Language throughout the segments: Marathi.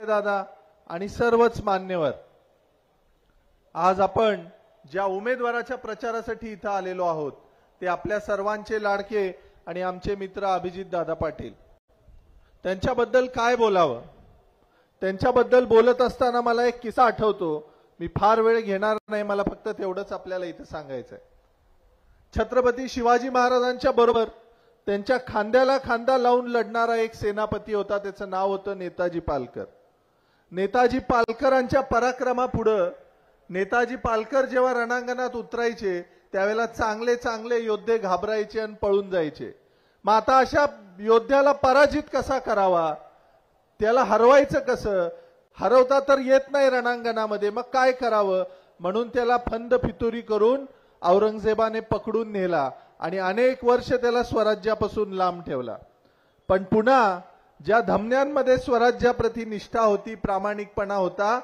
दादा आणि सर्वच मान्यवर, आज आपण ज्या उमेदवाराच्या प्रचारासाठी इथं आलेलो आहोत ते आपल्या सर्वांचे लाडके आणि आमचे मित्र अभिजित दादा पाटील। त्यांच्याबद्दल काय बोलावं, त्यांच्याबद्दल बोलत असताना मला एक किस्सा आठवतो। मी फार वेळ घेणार नाही, मला फक्त तेवढंच आपल्याला इथं सांगायचंय। छत्रपती शिवाजी महाराजांच्या बरोबर त्यांच्या खांद्याला खांदा लावून लढणारा एक सेनापती होता, त्याचं नाव होतं नेताजी पालकर। नेताजी पालकरांच्या पराक्रमापुढे नेताजी पालकर जेव्हा रणांगणात उतरायचे त्यावेळेला चांगले चांगले योद्धे घाबरायचे आणि पळून जायचे। मग आता अशा योद्ध्याला पराजित कसा करावा, त्याला हरवायचं कसं, हरवता तर येत नाही रणांगणामध्ये, मग काय करावं म्हणून त्याला फंद फितुरी करून औरंगजेबाने पकडून नेला आणि अनेक वर्ष त्याला स्वराज्यापासून लांब ठेवला। पण पुन्हा ज्या धमन्यांमध्ये स्वराज्याप्रती निष्ठा होती, प्रामाणिकपणा होता,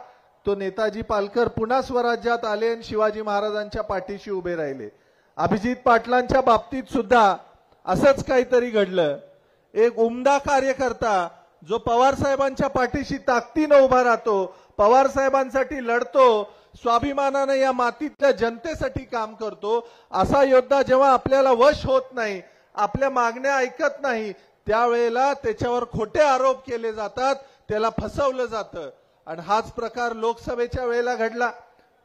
तो नेताजी पालकर पुन्हा स्वराज्यात आले आणि शिवाजी महाराजांच्या पाठीशी उभे राहिले। अभिजित पाटलांच्या बाबतीत सुद्धा असंच काहीतरी घडलं। एक उमदा कार्यकर्ता जो पवार साहेबांच्या पाठीशी ताकदीने उभा राहतो, पवार साहेबांसाठी लढतो, स्वाभिमानाने या मातीतल्या जनतेसाठी काम करतो, असा योद्धा जेव्हा आपल्याला वश होत नाही, आपल्या मागण्या ऐकत नाही, त्यावेळेला त्याच्यावर खोटे आरोप केले जातात, त्याला फसवलं जातं। आणि हाच प्रकार लोकसभेच्या वेळेला घडला।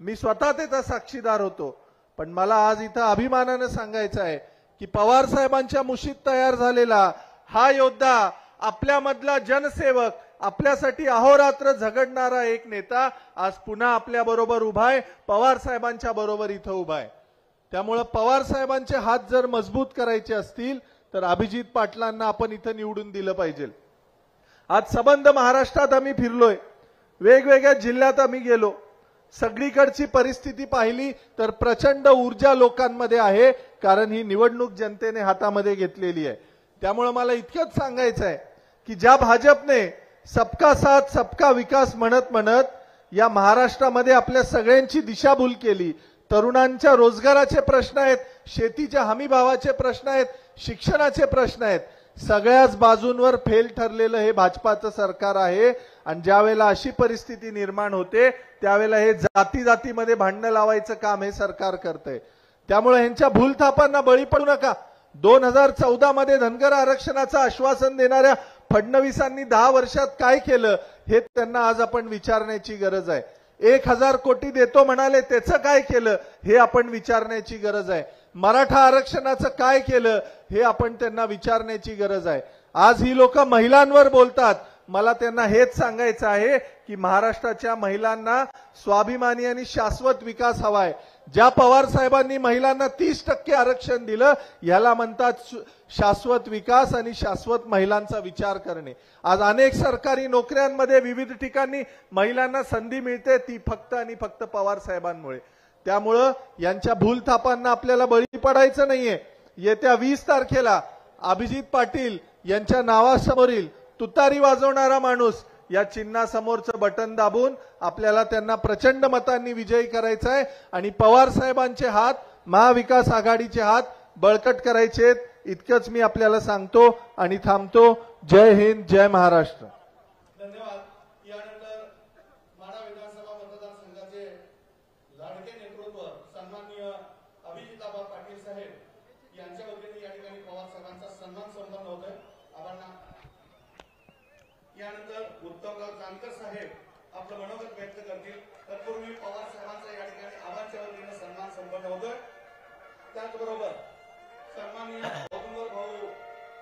मी स्वतः त्याचा साक्षीदार होतो। पण मला आज इथं अभिमानाने सांगायचं आहे की पवार साहेबांच्या मुशीत तयार झालेला हा योद्धा, आपल्यामधला जनसेवक, आपल्यासाठी अहोरात्र झगडणारा एक नेता आज पुन्हा आपल्या बरोबर उभा आहे, पवार साहेबांच्या बरोबर इथं उभा आहे। त्यामुळे पवार साहेबांचे हात जर मजबूत करायचे असतील तर अभिजित पाटलांना आपण इथं निवडून दिलं पाहिजे। आज सबंध महाराष्ट्रात आम्ही फिरलोय, वेगवेगळ्या जिल्ह्यात आम्ही गेलो, सगळीकडची परिस्थिती पाहिली तर प्रचंड ऊर्जा लोकांमध्ये आहे, कारण ही निवडणूक जनतेने हातामध्ये घेतलेली आहे। त्यामुळे मला इतकंच सांगायचं आहे की ज्या भाजपने सबका साथ सबका विकास म्हणत म्हणत या महाराष्ट्रामध्ये आपल्या सगळ्यांची दिशाभूल केली, तरुणांच्या रोजगाराचे प्रश्न आहेत, शेतीच्या हमी भावाचे प्रश्न आहेत, शिक्षणाचे प्रश्न आहेत, सगळ्याच बाजूंवर फेल ठरलेलं हे भाजपाचं सरकार आहे। आणि ज्यावेळेला अशी परिस्थिती निर्माण होते त्यावेळेला हे जाती जातीमध्ये भांडण लावायचं काम हे सरकार करतंय। त्यामुळे ह्यांच्या भूलथापांना बळी पडू नका। 2014 मध्ये धनगर आरक्षणाचं आश्वासन देणाऱ्या फडणवीसांनी 10 वर्षात काय केलं हे त्यांना आज आपण विचारण्याची गरज आहे। 1000 कोटी देतो म्हणाले, त्याचं काय केलं हे आपण विचारण्याची गरज आहे। मराठा आरक्षणाचं काय केलं हे आपण त्यांना विचारण्याची गरज आहे। आज ही लोक महिलांवर बोलतात, मला त्यांना हेच सांगायचं आहे की महाराष्ट्राच्या महिलांना स्वाभिमानी आणि शाश्वत विकास हवाय। ज्या पवार साहेबांनी महिलांना 30% आरक्षण दिलं याला म्हणतात शाश्वत विकास आणि शाश्वत महिलांचा विचार करणे। आज अनेक सरकारी नोकऱ्यांमध्ये विविध ठिकाणी महिलांना संधी मिळते, ती फक्त आणि फक्त पवार साहेबांमुळे। त्यामुळे यांच्या भूलथापांना आपल्याला बळी पडायचं नाहीये। येत्या 20 तारखेला अभिजित पाटील यांच्या नावासमोरील तुतारी वाजवणारा माणूस या चिन्हासमोरचं बटन दाबून आपल्याला त्यांना प्रचंड मतांनी विजयी करायचं आहे आणि पवार साहेबांचे हात, महाविकास आघाडीचे हात बळकट करायचेत। इतकंच मी आपल्याला सांगतो आणि थांबतो। जय हिंद, जय महाराष्ट्र। धन्यवाद। यानंतर माढा विधानसभा मतदारसंघाचे लाडके नेतृत्व सन्माननीय अभिजिताबा पाटील साहेब यांच्या वतीने या ठिकाणी पवार साहेबांचा सन्मान संपन्न होतोय। आभार। यानंतर उत्तमराव जानकर साहेब आपलं मनोगत व्यक्त करतील। तत्पूर्वी पवार साहेबांचा या ठिकाणी आभारच्या वतीने सन्मान संपन्न होतोय। त्याचबरोबर सन्माननीय भाऊ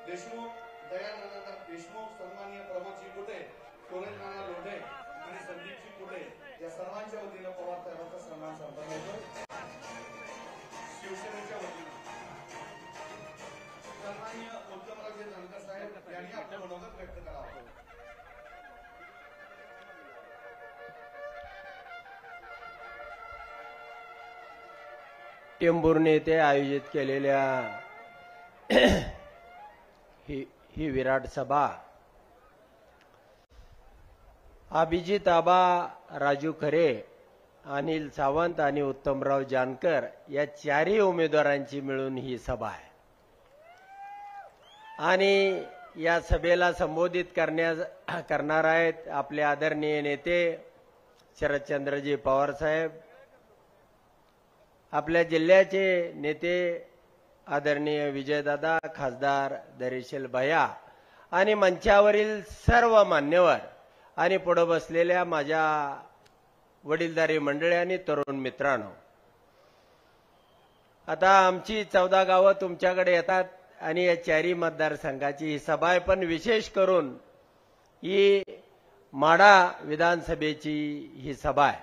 देशमुख, दयानंद देशमुख, सन्माननीय प्रमोदजी कुटे, सुरेंद्रनाथ लोढे आणि संदीपजी कुटे या सर्वांच्या वतीने पवार साहेबांचा सन्मान संपन्न होतोय। शिवसेनेच्या वतीने सन्माननीय उत्तमरावजी जानकर साहेब यांनी आपलं मनोगत व्यक्त करावं। टेंभुर्णी येथे आयोजित केलेल्या ही विराट सभा अभिजित आबा राजू खरे अनिल सावंत आणि उत्तमराव जानकर या चारही उमेदवारांची मिळून ही सभा आहे आणि या सभेला संबोधित करणार आहेत आपले आदरणीय नेते शरदचंद्रजी पवार साहेब, आपल्या जिल्ह्याचे नेते आदरणीय विजयदादा, खासदार धैर्यशील भैया आणि मंचावरील सर्व मान्यवर आणि पुढे बसलेल्या माझ्या वडीलधारी मंडळी आणि तरुण मित्रांनो. आता आमची 14 गावं तुमच्याकडे येतात आणि या चारही मतदारसंघाची ही सभा आहे, पण विशेष करून ही माढा विधानसभेची ही सभा आहे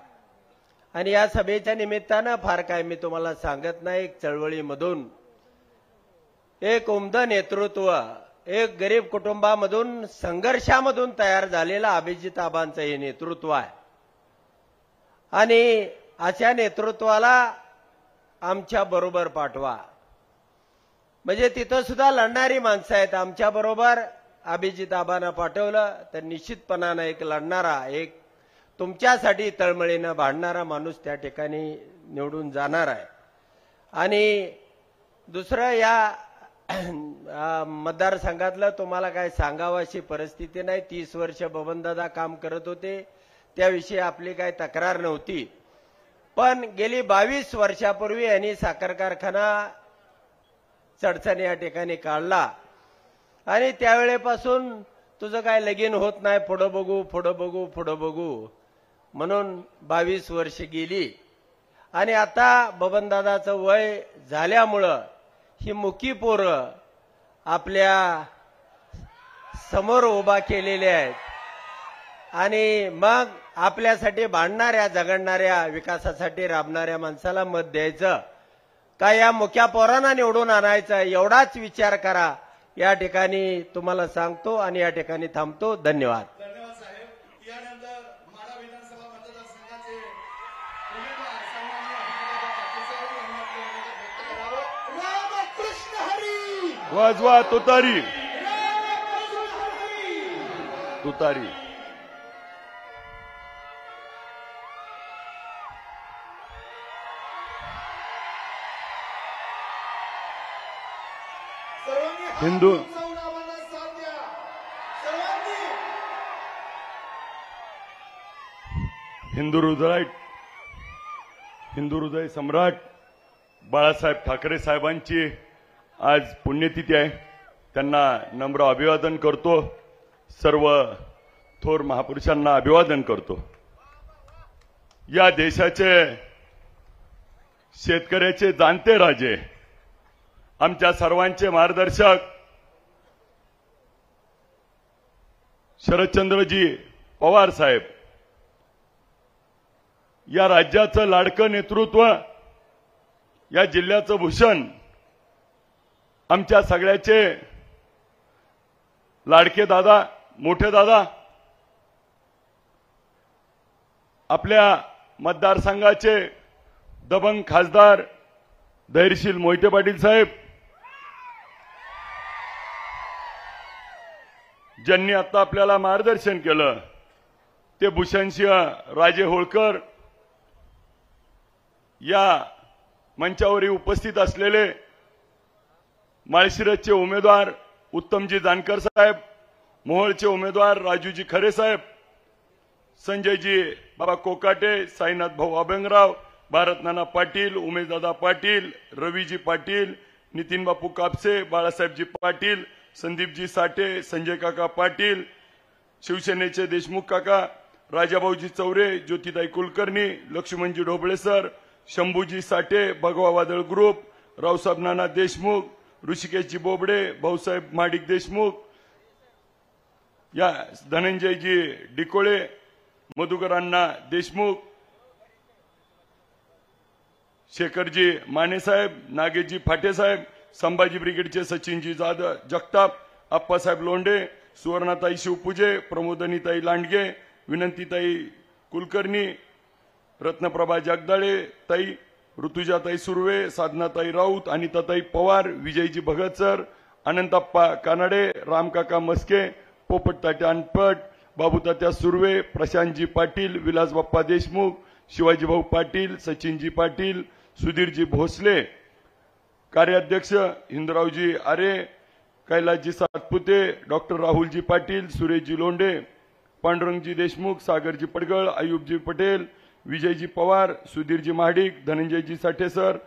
आणि या सभेच्या निमित्तानं फार काय मी तुम्हाला सांगत नाही. एक चळवळीमधून एक उमदं नेतृत्व, एक गरीब कुटुंबामधून संघर्षामधून तयार झालेला अभिजित आबांचं हे नेतृत्व आहे आणि अशा नेतृत्वाला आमच्या बरोबर पाठवा. म्हणजे तिथं सुद्धा लढणारी माणसं आहेत. आमच्या बरोबर अभिजित आबांना पाठवलं तर निश्चितपणानं एक लढणारा, एक तुमच्यासाठी तळमळीनं भांडणारा माणूस त्या ठिकाणी निवडून जाणार आहे. आणि दुसरं या मतदारसंघातलं तुम्हाला काय सांगावं अशी परिस्थिती नाही. 30 वर्ष बबनदादा काम करत होते, त्याविषयी आपली काही तक्रार नव्हती. पण गेली 22 वर्षापूर्वी यांनी साखर कारखाना चडचण या ठिकाणी काढला आणि त्यावेळेपासून तुझं काय लगीन होत नाही, पुढं बघू पुढं बघू पुढं बघू म्हणून 22 वर्ष गेली आणि आता बबनदादाचं वय झाल्यामुळं ही मुकी पोरं आपल्या समोर उभा केलेले आहेत आणि मग आपल्यासाठी भांडणाऱ्या, झगडणाऱ्या, विकासासाठी राबणाऱ्या माणसाला मत द्यायचं का या मुक्या पोरांना निवडून आणायचं, एवढाच विचार करा. या ठिकाणी तुम्हाला सांगतो आणि या ठिकाणी थांबतो. धन्यवाद. धन्यवाद साहेब. यानंतर माढा विधानसभा मतदारसंघाचे उमेदवार सन्माननीय अभिजितदादा पाटील साहेब यांनी आपले मत व्यक्त करावं. रामकृष्ण हरी. वाजवा तुतारी, तुतारी. सर्वांनी हात हिंदू- उंचावून आम्हाला साथ द्या. सर्वांनी हिंदू हृदय सम्राट बाळासाहेब ठाकरे साहेबांची आज पुण्यतिथी आहे. त्यांना नम्र अभिवादन करतो. सर्व थोर महापुरुषांना अभिवादन करतो. या देशाचे शेतकऱ्याचे जाणते राजे, आमच्या सर्वांचे मार्गदर्शक शरदचंद्रजी पवार साहेब, या राज्याचं लाडकं नेतृत्व, या जिल्ह्याचं भूषण, आमच्या सगळ्याचे लाडके दादा, मोठे दादा, आपल्या मतदारसंघाचे दबंग खासदार धैर्यशील मोहिते पाटील साहेब, ज्यांनी आता आपल्याला मार्गदर्शन केलं, ते भूषणसिंह राजे होळकर, या मंचावर उपस्थित असलेले माळशिरसचे उमेदवार उत्तमजी जानकर साहेब, मोहोळचे उमेदवार राजूजी खरे साहेब, संजयजी बाबा कोकाटे, साईनाथ भाऊ अभंगराव, भारतनाना पाटील, उमेशदादा पाटील, रवीजी पाटील, नितीन बापू कापसे, बाळासाहेबजी पाटील, संदीपजी साठे, संजय काका पाटील, शिवसेनेचे देशमुख काका, राजाभाऊजी चौरे, ज्योतिताई कुलकर्णी, लक्ष्मणजी ढोबळे सर, शंभूजी साठे, भगवा वादळ ग्रुप, रावसाहेब नाना देशमुख, ऋषिकेशजी बोबडे, भाऊसाहेब माडिक देशमुख, या धनंजयजी डिकोळे, मधुकरांना देशमुख, शेखरजी माने साहेब, नागेशजी फाटे साहेब, संभाजी ब्रिगेडचे सचिनजी जाधव जगताप, आप्पासाहेब लोंढे, सुवर्णाताई शिवपूजे, प्रमोदनीताई लांडगे, विनंतीताई कुलकर्णी, रत्नप्रभा जगदाळे ताई, ऋतुजाताई सुर्वे, साधनाताई राऊत, अनिताताई पवार, विजयजी भगत सर, अनंतप्पा कानडे, रामकाका मस्के, पोपट तात्या अनपट, बाबू तात्या सुर्वे, प्रशांतजी पाटील, विलास बाप्पा देशमुख, शिवाजीभाऊ पाटील, सचिनजी पाटील, सुधीरजी भोसले, कार्याध्यक्ष हिंदरावजी आरे, कैलासजी सातपुते, डॉक्टर राहुलजी पाटील, सुरेशजी लोंढे, पांडुरंगजी देशमुख, सागरजी पडगळ, अयुबजी पटेल, विजयजी पवार, सुधीरजी महाडिक, धनंजयजी साठे सर,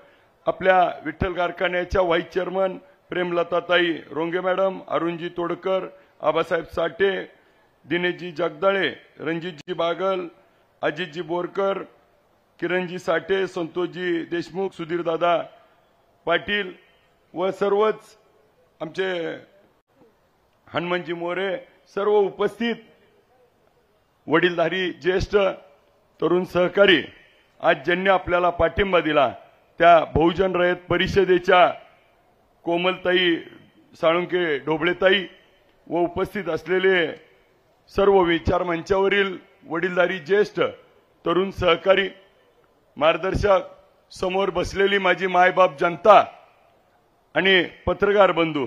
आपल्या विठ्ठल कारखान्याच्या व्हाईस चेअरमन प्रेमलताताई रोंगे मॅडम, अरुणजी तोडकर, आबासाहेब साठे, दिनेशजी जगदाळे, रणजितजी बागल, अजितजी बोरकर, किरणजी साठे, संतोषजी देशमुख, सुधीरदादा पाटील व सर्वच आमचे हनुमंतजी मोरे, सर्व उपस्थित वडीलधारी ज्येष्ठ तरुण सहकारी, आज ज्यांनी आपल्याला पाठिंबा दिला त्या बहुजन रयत परिषदेच्या कोमलताई साळुंके ढोबळेताई व उपस्थित असलेले सर्व विचार मंचावरील वडीलधारी ज्येष्ठ तरुण सहकारी, मार्गदर्शक, समोर बसलेली माझी मायबाप जनता आणि पत्रकार बंधू,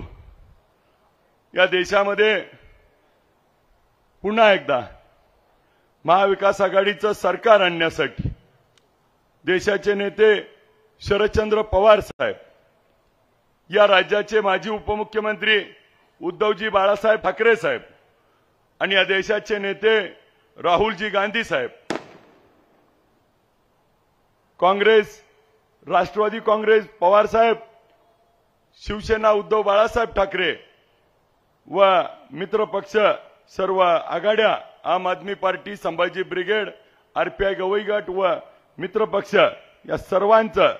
या देशामध्ये पुन्हा एकदा महाविकास आघाडीचं सरकार आणण्यासाठी देशाचे नेते शरदचंद्र पवार साहेब, या राज्याचे माजी उपमुख्यमंत्री उद्धवजी बाळासाहेब ठाकरे साहेब आणि या देशाचे नेते राहुलजी गांधी साहेब, काँग्रेस, राष्ट्रवादी काँग्रेस पवार साहेब, शिवसेना उद्धव बाळासाहेब ठाकरे व मित्र पक्ष सर्व आघाड्या, Aam Aadmi Party, Sambhaji Brigade, RPI Gavai गट व मित्र पक्ष, या सर्वांचं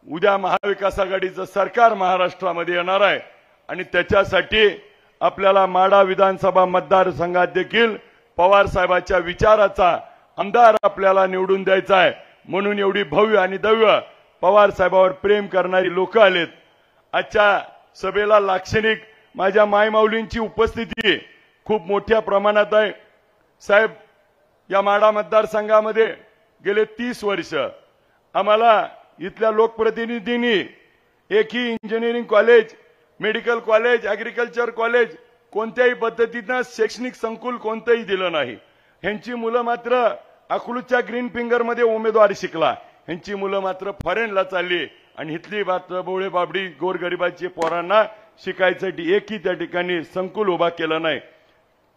उद्या महाविकास आघाडीचं सरकार महाराष्ट्रामध्ये येणार आहे आणि त्याच्यासाठी आपल्याला माढा विधानसभा मतदारसंघात देखील पवार साहेबांच्या विचाराचा आमदार आपल्याला निवडून द्यायचा आहे. म्हणून एवढी भव्य आणि दव्य पवार साहेबांवर प्रेम करणारी लोक आलेत. आजच्या सभेला लाक्षणिक माझ्या मायमाऊलींची उपस्थिती खूप मोठ्या प्रमाणात आहे. साहेब, या माढा मतदारसंघामध्ये गेले 30 वर्ष आम्हाला इथल्या लोकप्रतिनिधींनी एकही engineering college, medical college, agriculture college, कोणत्याही पद्धतीनं शैक्षणिक संकुल कोणतंही दिलं नाही. ह्यांची मुलं मात्र अकलूजच्या ग्रीन फिंगर मध्ये उमेदवारी शिकला, ह्यांची मुलं मात्र फॉरेनला चालली आणि इथली मात्र बोळे बाबडी गोरगरिबाची पोरांना शिकायसाठी एकही त्या ठिकाणी संकुल उभा केलं नाही.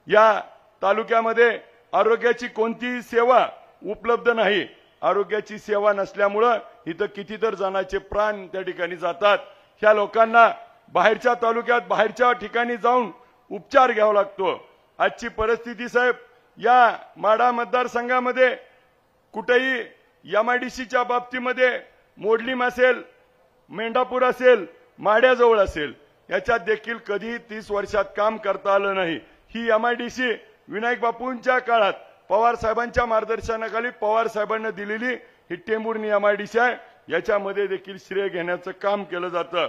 या तालुक्यामध्ये आरोग्याची कोणतीही सेवा उपलब्ध नाही. आरोग्याची सेवा नसल्यामुळं इथं कितीतर जणांचे प्राण त्या ठिकाणी जातात. ह्या लोकांना बाहेरच्या तालुक्यात, बाहेरच्या ठिकाणी जाऊन उपचार घ्यावा लागतो. आजची परिस्थिती साहेब, या माढा मतदारसंघामध्ये कुठेही एमआयडीसीच्या बाबतीमध्ये मोडलीम असेल, मेंढापूर असेल, माढ्याजवळ असेल, याच्यात देखील कधीही 30 वर्षात काम करता आलं नाही. ही एमआयडीसी विनायक बापूंच्या काळात पवार साहेबांच्या मार्गदर्शनाखाली पवार साहेबांना दिलेली ही टेंभुर्णी एमआयडीसी आहे. याच्यामध्ये देखील श्रेय घेण्याचं काम केलं जातं.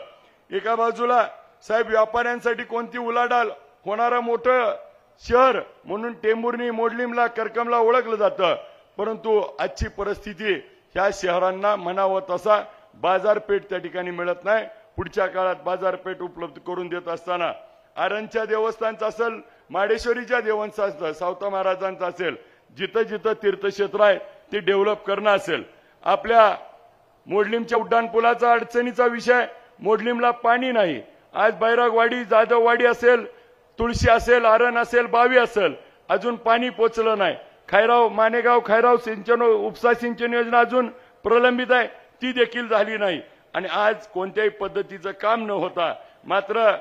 एका बाजूला साहेब व्यापाऱ्यांसाठी कोणती उलाढाल होणारं मोठं शहर म्हणून टेंभुर्णी, मोडलीमला, करकमला ओळखलं जातं. परंतु आजची परिस्थिती ह्या शहरांना म्हणावं तसा बाजारपेठ त्या ठिकाणी मिळत नाही. पुढच्या काळात बाजारपेठ उपलब्ध करून देत असताना आरणच्या देवस्थानचं असेल, माडेश्वरीच्या देवस्थानचं, सावता महाराजांचं असेल, जिथं जिथं तीर्थक्षेत्र आहे ते डेव्हलप करणं असेल. आपल्या मोडलीमच्या उड्डाणपुलाचा अडचणीचा विषय, मोडलीमला पाणी नाही. आज बैरागवाडी, जाधववाडी असेल, तुळशी असेल, आरण असेल, बावी असेल, अजून पाणी पोचलं नाही. खैराव, मानेगाव खैराव सिंचन उपसा सिंचन योजना अजून प्रलंबित आहे, ती देखील झाली नाही. आणि आज कोणत्याही पद्धतीचं काम न होता मात्र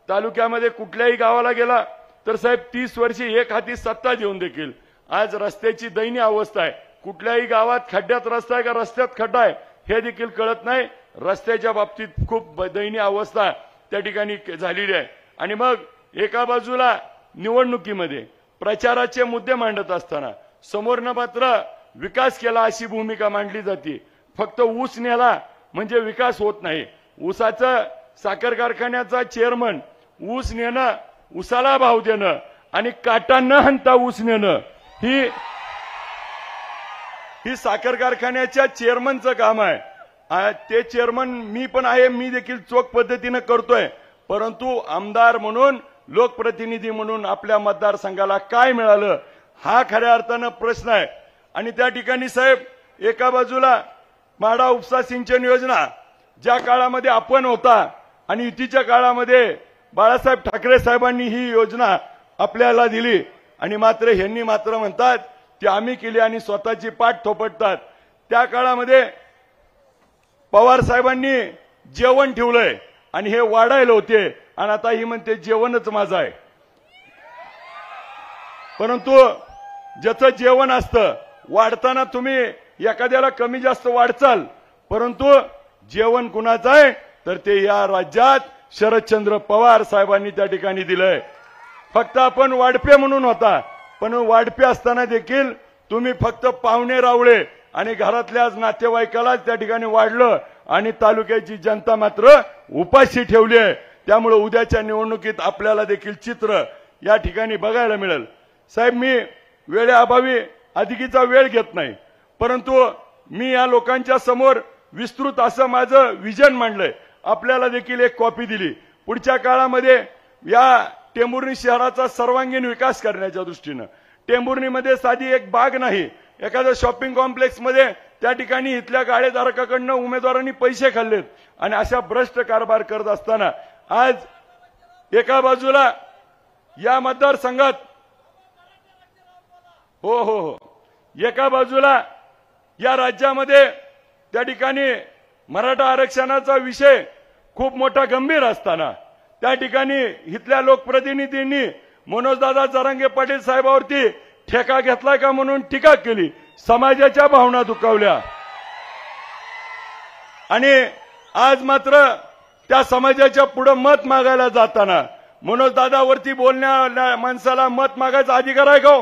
तालुक्यामध्ये कुठल्याही गावाला गेला तर साहेब 30 वर्षे एक हाती सत्ता देऊन देखील आज रस्त्याची दयनीय अवस्था आहे. कुठल्याही गावात खड्ड्यात रस्ता आहे का रस्त्यात खड्डा आहे हे देखील कळत नाही. रस्त्याच्या बाबतीत खूप दयनीय अवस्था त्या ठिकाणी झालेली आहे. आणि मग एका बाजूला निवडणुकीमध्ये प्रचाराचे मुद्दे मांडत असताना समोरनं मात्र विकास केला अशी भूमिका मांडली जाते. फक्त ऊस नेला म्हणजे विकास होत नाही. ऊसाचं साखर कारखान्याचा चेअरमन ऊस नेणं, ऊसाला भाव देणं आणि काटांना हंता ऊस नेणं ही साखर कारखान्याच्या चेअरमनचं काम आहे. ते चेअरमन मी पण आहे, मी देखील चोख पद्धतीनं करतोय. परंतु आमदार म्हणून, लोकप्रतिनिधी म्हणून आपल्या मतदारसंघाला काय मिळालं हा खऱ्या अर्थानं प्रश्न आहे. आणि त्या ठिकाणी साहेब एका बाजूला माडा उपसा सिंचन योजना ज्या काळामध्ये आपण होता आणि युतीच्या काळामध्ये बाळासाहेब ठाकरे साहेबांनी ही योजना आपल्याला दिली आणि मात्र ह्यांनी मात्र म्हणतात की आम्ही केली आणि स्वतःची पाठ थोपटतात. त्या काळामध्ये पवार साहेबांनी जेवण ठेवलंय आणि हे वाढायला होते आणि आता ही म्हणते जेवणच माझं आहे. परंतु ज्याचं जेवण असतं वाढताना तुम्ही एखाद्याला कमी जास्त वाढचाल, परंतु जेवण कुणाचं आहे तर ते या राज्यात शरदचंद्र पवार साहेबांनी त्या ठिकाणी दिलंय. फक्त आपण वाढपे म्हणून होता, पण वाढपे असताना देखील तुम्ही फक्त पाहुणे रावळे आणि घरातल्याच नातेवाईकालाच त्या ठिकाणी वाढलं आणि तालुक्याची जनता मात्र उपाशी ठेवली आहे. त्यामुळे उद्याच्या निवडणुकीत आपल्याला देखील चित्र या ठिकाणी बघायला मिळेल. साहेब, मी वेळेअभावी अधिकीचा वेळ घेत नाही, परंतु मी या लोकांच्या समोर विस्तृत असं माझं विजन मांडलंय. आपल्याला देखील एक कॉपी दिली. पुढच्या काळामध्ये या टेंभुर्णी शहराचा सर्वांगीण विकास करण्याच्या दृष्टीनं टेंभुर्णीमध्ये साधी एक बाग नाही, एखाद्या शॉपिंग कॉम्प्लेक्समध्ये त्या ठिकाणी इथल्या गाळेधारकाकडनं उमेदवारांनी पैसे खाल्लेत आणि अशा भ्रष्ट कारभार करत असताना आज एका बाजूला या मतदारसंघात हो एका बाजूला या राज्यामध्ये त्या ठिकाणी मराठा आरक्षणाचा विषय खूप मोठा गंभीर असताना त्या ठिकाणी इथल्या लोकप्रतिनिधींनी मनोजदादा जरांगे पाटील साहेबांवरती ठेका घेतलाय का म्हणून टीका केली, समाजाच्या भावना दुखावल्या आणि आज मात्र त्या समाजाच्या पुढे मत मागायला जाताना मनोजदादावरती बोलण्या माणसाला मत मागायचा अधिकार आहे का?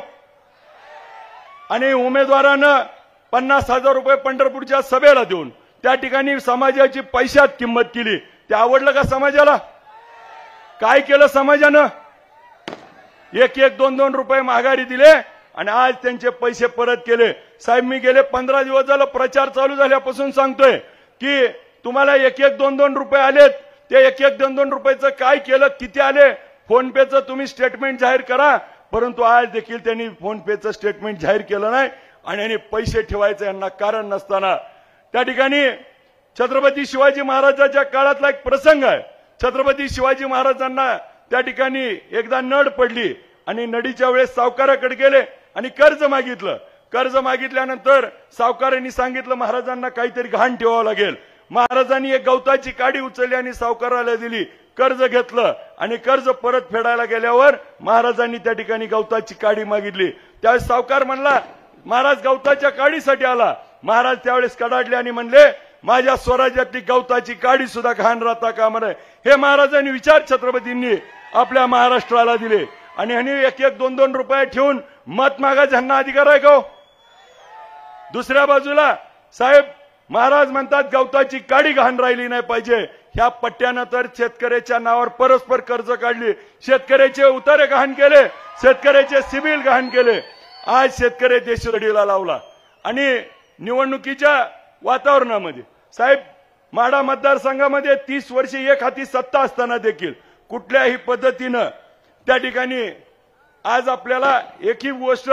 आणि उमेदवारानं 50,000 रुपये पंढरपूरच्या सभेला देऊन त्या ठिकाणी समाजाची पैशात किंमत केली. ते आवडलं का समाजाला? काय केलं समाजानं? 1-1, 2-2 रुपये माघारी दिले आणि आज त्यांचे पैसे परत केले. साहेब, मी गेले 15 दिवस झालं प्रचार चालू झाल्यापासून सांगतोय की तुम्हाला 1-1, 2-2 रुपये आलेत, ते 1-1, 2-2 रुपयाचं काय केलं, किती आले, फोन पेचं तुम्ही स्टेटमेंट जाहीर करा. परंतु आज देखील त्यांनी फोन पेचं स्टेटमेंट जाहीर केलं नाही आणि यांनी पैसे ठेवायचं यांना कारण नसताना त्या ठिकाणी छत्रपती शिवाजी महाराजांच्या काळातला एक प्रसंग आहे. छत्रपती शिवाजी महाराजांना त्या ठिकाणी एकदा नड पडली आणि नडीच्या वेळेस सावकाराकडे गेले आणि कर्ज मागितलं. कर्ज मागितल्यानंतर सावकारांनी सांगितलं महाराजांना काहीतरी घाण ठेवावं लागेल. महाराजांनी एक गवताची काडी उचलली आणि सावकाराला दिली, कर्ज घेतलं आणि कर्ज परत फेडायला गेल्यावर महाराजांनी त्या ठिकाणी गवताची काडी मागितली. त्यावेळेस सावकार म्हणला महाराज गवताच्या काडीसाठी आला. महाराज त्यावेळेस कडाडले आणि म्हणले माझ्या स्वराज्यातली गवताची काडी सुद्धा घाण राहता कामा नये. हे महाराजांनी विचार छत्रपतींनी आपल्या महाराष्ट्राला दिले आणि ह्यांनी 1-1, 2-2 रुपये ठेवून मत मागायचा ह्यांना अधिकार आहे का? दुसऱ्या बाजूला साहेब महाराज म्हणतात गवताची काडी घाण राहिली नाही पाहिजे. ह्या पट्ट्यानं तर शेतकऱ्याच्या नावावर परस्पर कर्ज काढली, शेतकऱ्याचे उतारे घाण केले, शेतकऱ्याचे सिबिल घाण केले. आज शेतकरी देशदडीला लावला आणि निवडणुकीच्या वातावरणामध्ये साहेब माडा मतदारसंघामध्ये 30 वर्षे एक हाती सत्ता असताना देखील कुठल्याही पद्धतीनं त्या ठिकाणी आज आपल्याला एकही गोष्ट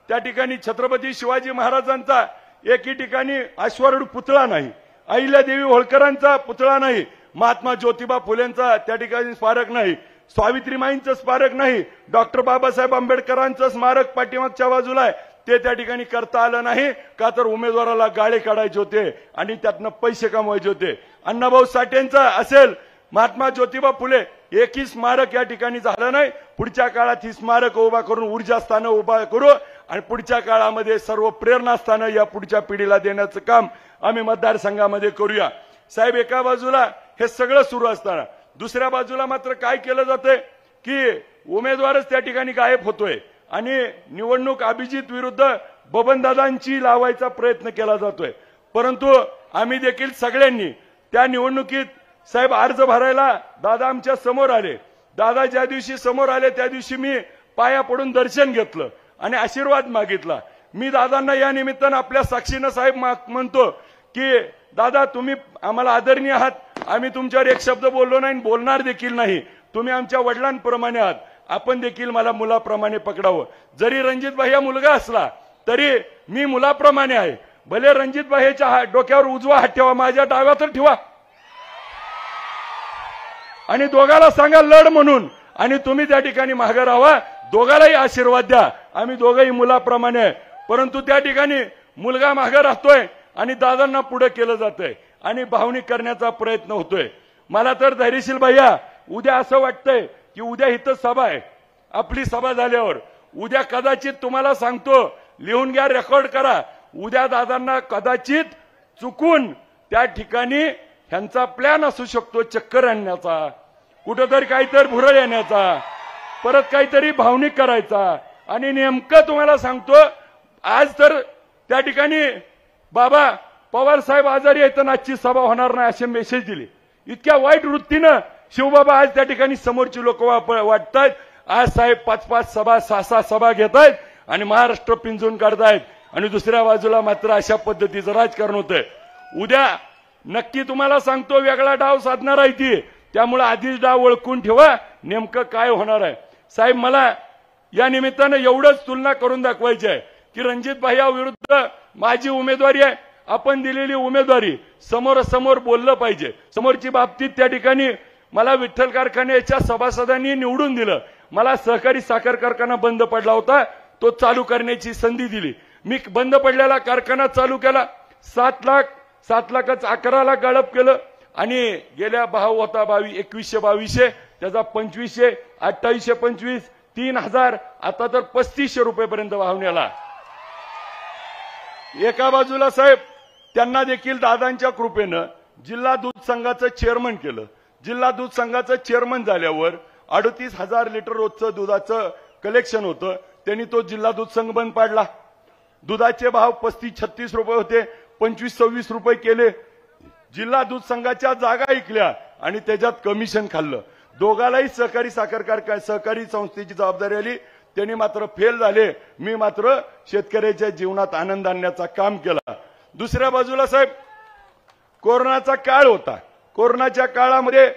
त्या ठिकाणी छत्रपती शिवाजी महाराजांचा एकी ठिकाणी अश्वारूढ पुतळा नाही, अहिल्यादेवी होळकरांचा पुतळा नाही, महात्मा ज्योतिबा फुलेंचा त्या ठिकाणी स्मारक नाही, सावित्रीमाईंचं स्मारक नाही, डॉक्टर बाबासाहेब आंबेडकरांचं स्मारक पाठीमागच्या बाजूला आहे. ते त्या ठिकाणी करता आलं नाही का तर उमेदवाराला गाळे काढायचे होते आणि त्यातनं पैसे कमवायचे होते. अण्णाभाऊ साठेंचा असेल, महात्मा ज्योतिबा फुले, एकही स्मारक या ठिकाणी झालं नाही. पुढच्या काळात ही स्मारक उभा करून ऊर्जा स्थानं उभा करू आणि पुढच्या काळामध्ये सर्व प्रेरणा स्थानं या पुढच्या पिढीला देण्याचं काम आम्ही मतदारसंघामध्ये करूया. साहेब, एका बाजूला हे सगळं सुरू असताना दुसऱ्या बाजूला मात्र काय केलं जातंय की उमेदवारच त्या ठिकाणी गायब होतोय आणि निवडणूक अभिजित विरुद्ध बबनदादांची लावायचा प्रयत्न केला जातोय. परंतु आम्ही देखील सगळ्यांनी त्या निवडणुकीत साहेब अर्ज भरायला दादा आमच्या समोर आले. दादा ज्या दिवशी समोर आले त्या दिवशी मी पाया पडून दर्शन घेतलं आणि आशीर्वाद मागितला. मी दादांना या निमित्तानं आपल्या साक्षीनं साहेब म्हणतो की दादा तुम्ही आम्हाला आदरणीय आहात, आम्ही तुमच्यावर एक शब्द बोललो नाही, बोलणार देखील नाही. तुम्ही आमच्या वडिलांप्रमाणे आहात, आपण देखील मला मुलाप्रमाणे पकडावं. जरी रणजित भाई हा मुलगा असला तरी मी मुलाप्रमाणे आहे. भले रणजित भाईच्या डोक्यावर उजवा हात ठेवा, माझ्या डाव्या तर ठेवा आणि दोघाला सांगा लढ म्हणून, आणि तुम्ही त्या ठिकाणी मागे राहा, दोघालाही आशीर्वाद द्या. आम्ही दोघंही मुलाप्रमाणे आहे, परंतु त्या ठिकाणी मुलगा मागे राहतोय आणि दादांना पुढे केलं जातंय आणि भावनिक करण्याचा प्रयत्न होतोय. मला तर धैर्यशील भैया उद्या असं वाटतंय की उद्या इथं सभा आहे, आपली सभा झाल्यावर उद्या कदाचित तुम्हाला सांगतो, लिहून घ्या, रेकॉर्ड करा, उद्या दादांना कदाचित चुकून त्या ठिकाणी ह्यांचा प्लॅन असू शकतो चक्कर आणण्याचा, कुठंतरी काहीतरी भुरळ येण्याचा, परत काहीतरी भावनिक करायचा. आणि नेमकं तुम्हाला सांगतो, आज तर त्या ठिकाणी बाबा पवार साहेब आजारी आहेत तर आजची सभा होणार नाही असे मेसेज दिले. इतक्या वाईट वृत्तीनं शिवबाबा आज त्या ठिकाणी समोरची लोक वाटतायत. आज साहेब 5-5 सभा 6-6 सभा घेत आहेत आणि महाराष्ट्र पिंजून काढतायत आणि दुसऱ्या बाजूला मात्र अशा पद्धतीचं राजकारण होतंय. उद्या नक्की तुम्हाला सांगतो वेगळा डाव साधणार आहे ती, त्यामुळे आधीच डाव ओळखून ठेवा नेमकं काय होणार आहे. साहेब मला या निमित्तानं एवढंच तुलना करून दाखवायची आहे की रणजित भाईया विरुद्ध माझी उमेदवारी आहे, आपण दिलेली उमेदवारी समोरासमोर बोललं पाहिजे. समोरची बाबतीत त्या ठिकाणी मला विठ्ठल कारखान्याच्या सभासदांनी निवडून दिलं, मला सहकारी साखर कारखाना बंद पडला होता तो चालू करण्याची संधी दिली, मी बंद पडलेला कारखाना चालू केला, 7 लाखच 11 लाख गाळप केलं आणि गेल्या भाव होता 2100-2200 त्याचा 2500 2825 3000 आता तर 3500 रुपयेपर्यंत भाव नेला. एका बाजूला साहेब त्यांना देखील दादांच्या कृपेनं जिल्हा दूध संघाचं चेअरमन केलं. जिल्हा दूध संघाचं चेअरमन झाल्यावर 38,000 लिटर रोजचं दुधाचं कलेक्शन होतं, त्यांनी तो जिल्हा दूध संघ बंद पाडला. दुधाचे भाव 35-36 रुपये होते, 25-26 रुपये केले. जिल्हा दूध संघाच्या जागा ऐकल्या आणि त्याच्यात कमिशन खाल्लं. दोघालाही सहकारी साखर कारखाना सहकारी संस्थेची जबाबदारी आली, त्यांनी मात्र फेल झाले. मी मात्र शेतकऱ्याच्या जीवनात आनंद आणण्याचा काम केला. दुसऱ्या बाजूला साहेब कोरोनाचा काळ होता, कोरोनाच्या काळामध्ये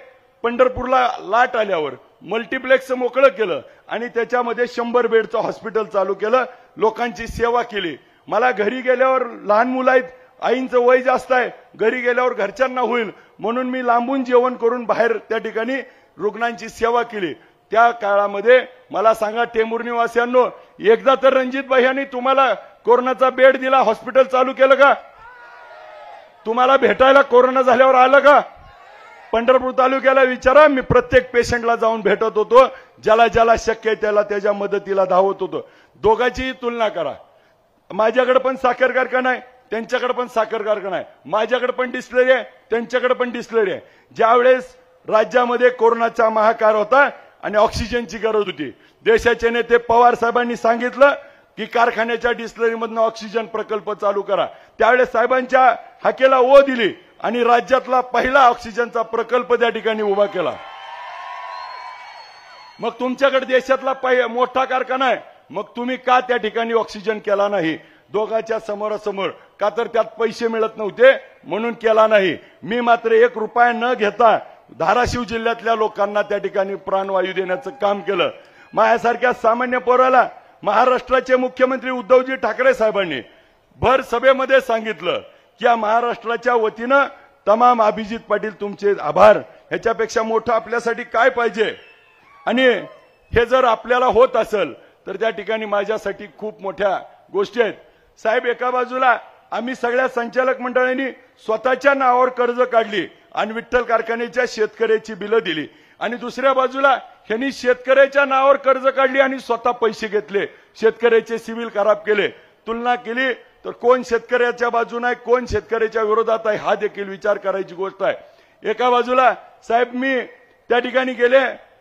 पंढरपूरला लाट आल्यावर मल्टीप्लेक्स मोकळं केलं आणि त्याच्यामध्ये 100 बेडचं हॉस्पिटल चालू केलं, लोकांची सेवा केली. मला घरी गेल्यावर लहान मुलं आहेत, आईंचं वय जास्त आहे, घरी गेल्यावर घरच्यांना होईल म्हणून मी लांबून जेवण करून बाहेर त्या ठिकाणी रुग्णांची सेवा केली. त्या काळामध्ये मला सांगा टेंभूर निवासियांनो, एकदा तर रणजित भाई यांनी तुम्हाला कोरोनाचा बेड दिला, हॉस्पिटल चालू केलं का? तुम्हाला भेटायला कोरोना झाल्यावर आलं का? पंढरपूर तालुक्याला विचारा, मी प्रत्येक पेशंटला जाऊन भेटत होतो, ज्याला ज्याला शक्य आहे त्याला त्याच्या मदतीला धावत होतो. दोघांची तुलना करा, माझ्याकडे पण साखर कारखाना आहे, त्यांच्याकडे पण साखर कारखाना आहे, माझ्याकडे पण डिस्टिलरी आहे, त्यांच्याकडे पण डिस्टिलरी आहे. ज्यावेळेस राज्यामध्ये कोरोनाचा महाकार होता आणि ऑक्सिजनची गरज होती, देशाचे नेते पवार साहेबांनी सांगितलं की कारखान्याच्या डिस्टिलरीमधनं ऑक्सिजन प्रकल्प चालू करा. त्यावेळेस साहेबांच्या हाकेला ओ दिली आणि राज्यातला पहिला ऑक्सिजनचा प्रकल्प त्या ठिकाणी उभा केला. मग तुमच्याकडे देशातला मोठा कारखाना आहे, मग तुम्ही का त्या ठिकाणी ऑक्सिजन केला नाही? दोघांच्या समोरासमोर, का तर त्यात पैसे मिळत नव्हते म्हणून केला नाही. मी मात्र 1 रुपया न घेता धाराशिव जिल्ह्यातल्या लोकांना त्या ठिकाणी प्राणवायू देण्याचं काम केलं. माझ्यासारख्या सामान्य पोराला महाराष्ट्राचे मुख्यमंत्री उद्धवजी ठाकरे साहेबांनी भर सभेमध्ये सांगितलं की या महाराष्ट्राच्या वतीनं तमाम अभिजित पाटील तुमचे आभार, ह्याच्यापेक्षा मोठं आपल्यासाठी काय पाहिजे? आणि हे जर आपल्याला होत असेल तर त्या ठिकाणी माझ्यासाठी खूप मोठ्या गोष्टी आहेत. साहेब एका बाजूला आम्ही सगळ्या संचालक मंडळांनी स्वतःच्या नावावर कर्ज काढली आणि विठ्ठल कारखान्याच्या शेतकऱ्याची बिलं दिली, आणि दुसऱ्या बाजूला ह्यांनी शेतकऱ्याच्या नावावर कर्ज काढली आणि स्वतः पैसे घेतले, शेतकऱ्याचे सिव्हिल खराब केले. तुलना केली तर कोण शेतकऱ्याच्या बाजूने आहे, कोण शेतकऱ्याच्या विरोधात आहे, हा देखील विचार करायची गोष्ट आहे. एका बाजूला साहेब मी त्या ठिकाणी गेले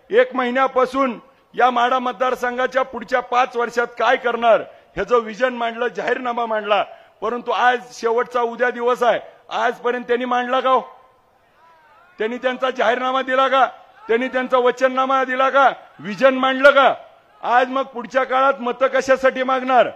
1 महिन्यापासून या माढा मतदारसंघाच्या पुढच्या 5 वर्षात काय करणार ह्याचं विजन मांडलं, जाहीरनामा मांडला. परंतु आज शेवटचा उद्या दिवस आहे, आजपर्यंत त्यांनी मांडला का? त्यांनी त्यांचा जाहीरनामा दिला का? त्यांनी त्यांचा वचननामा दिला का? विजन मांडलं का? आज मग पुढच्या काळात मतं कशासाठी मागणार?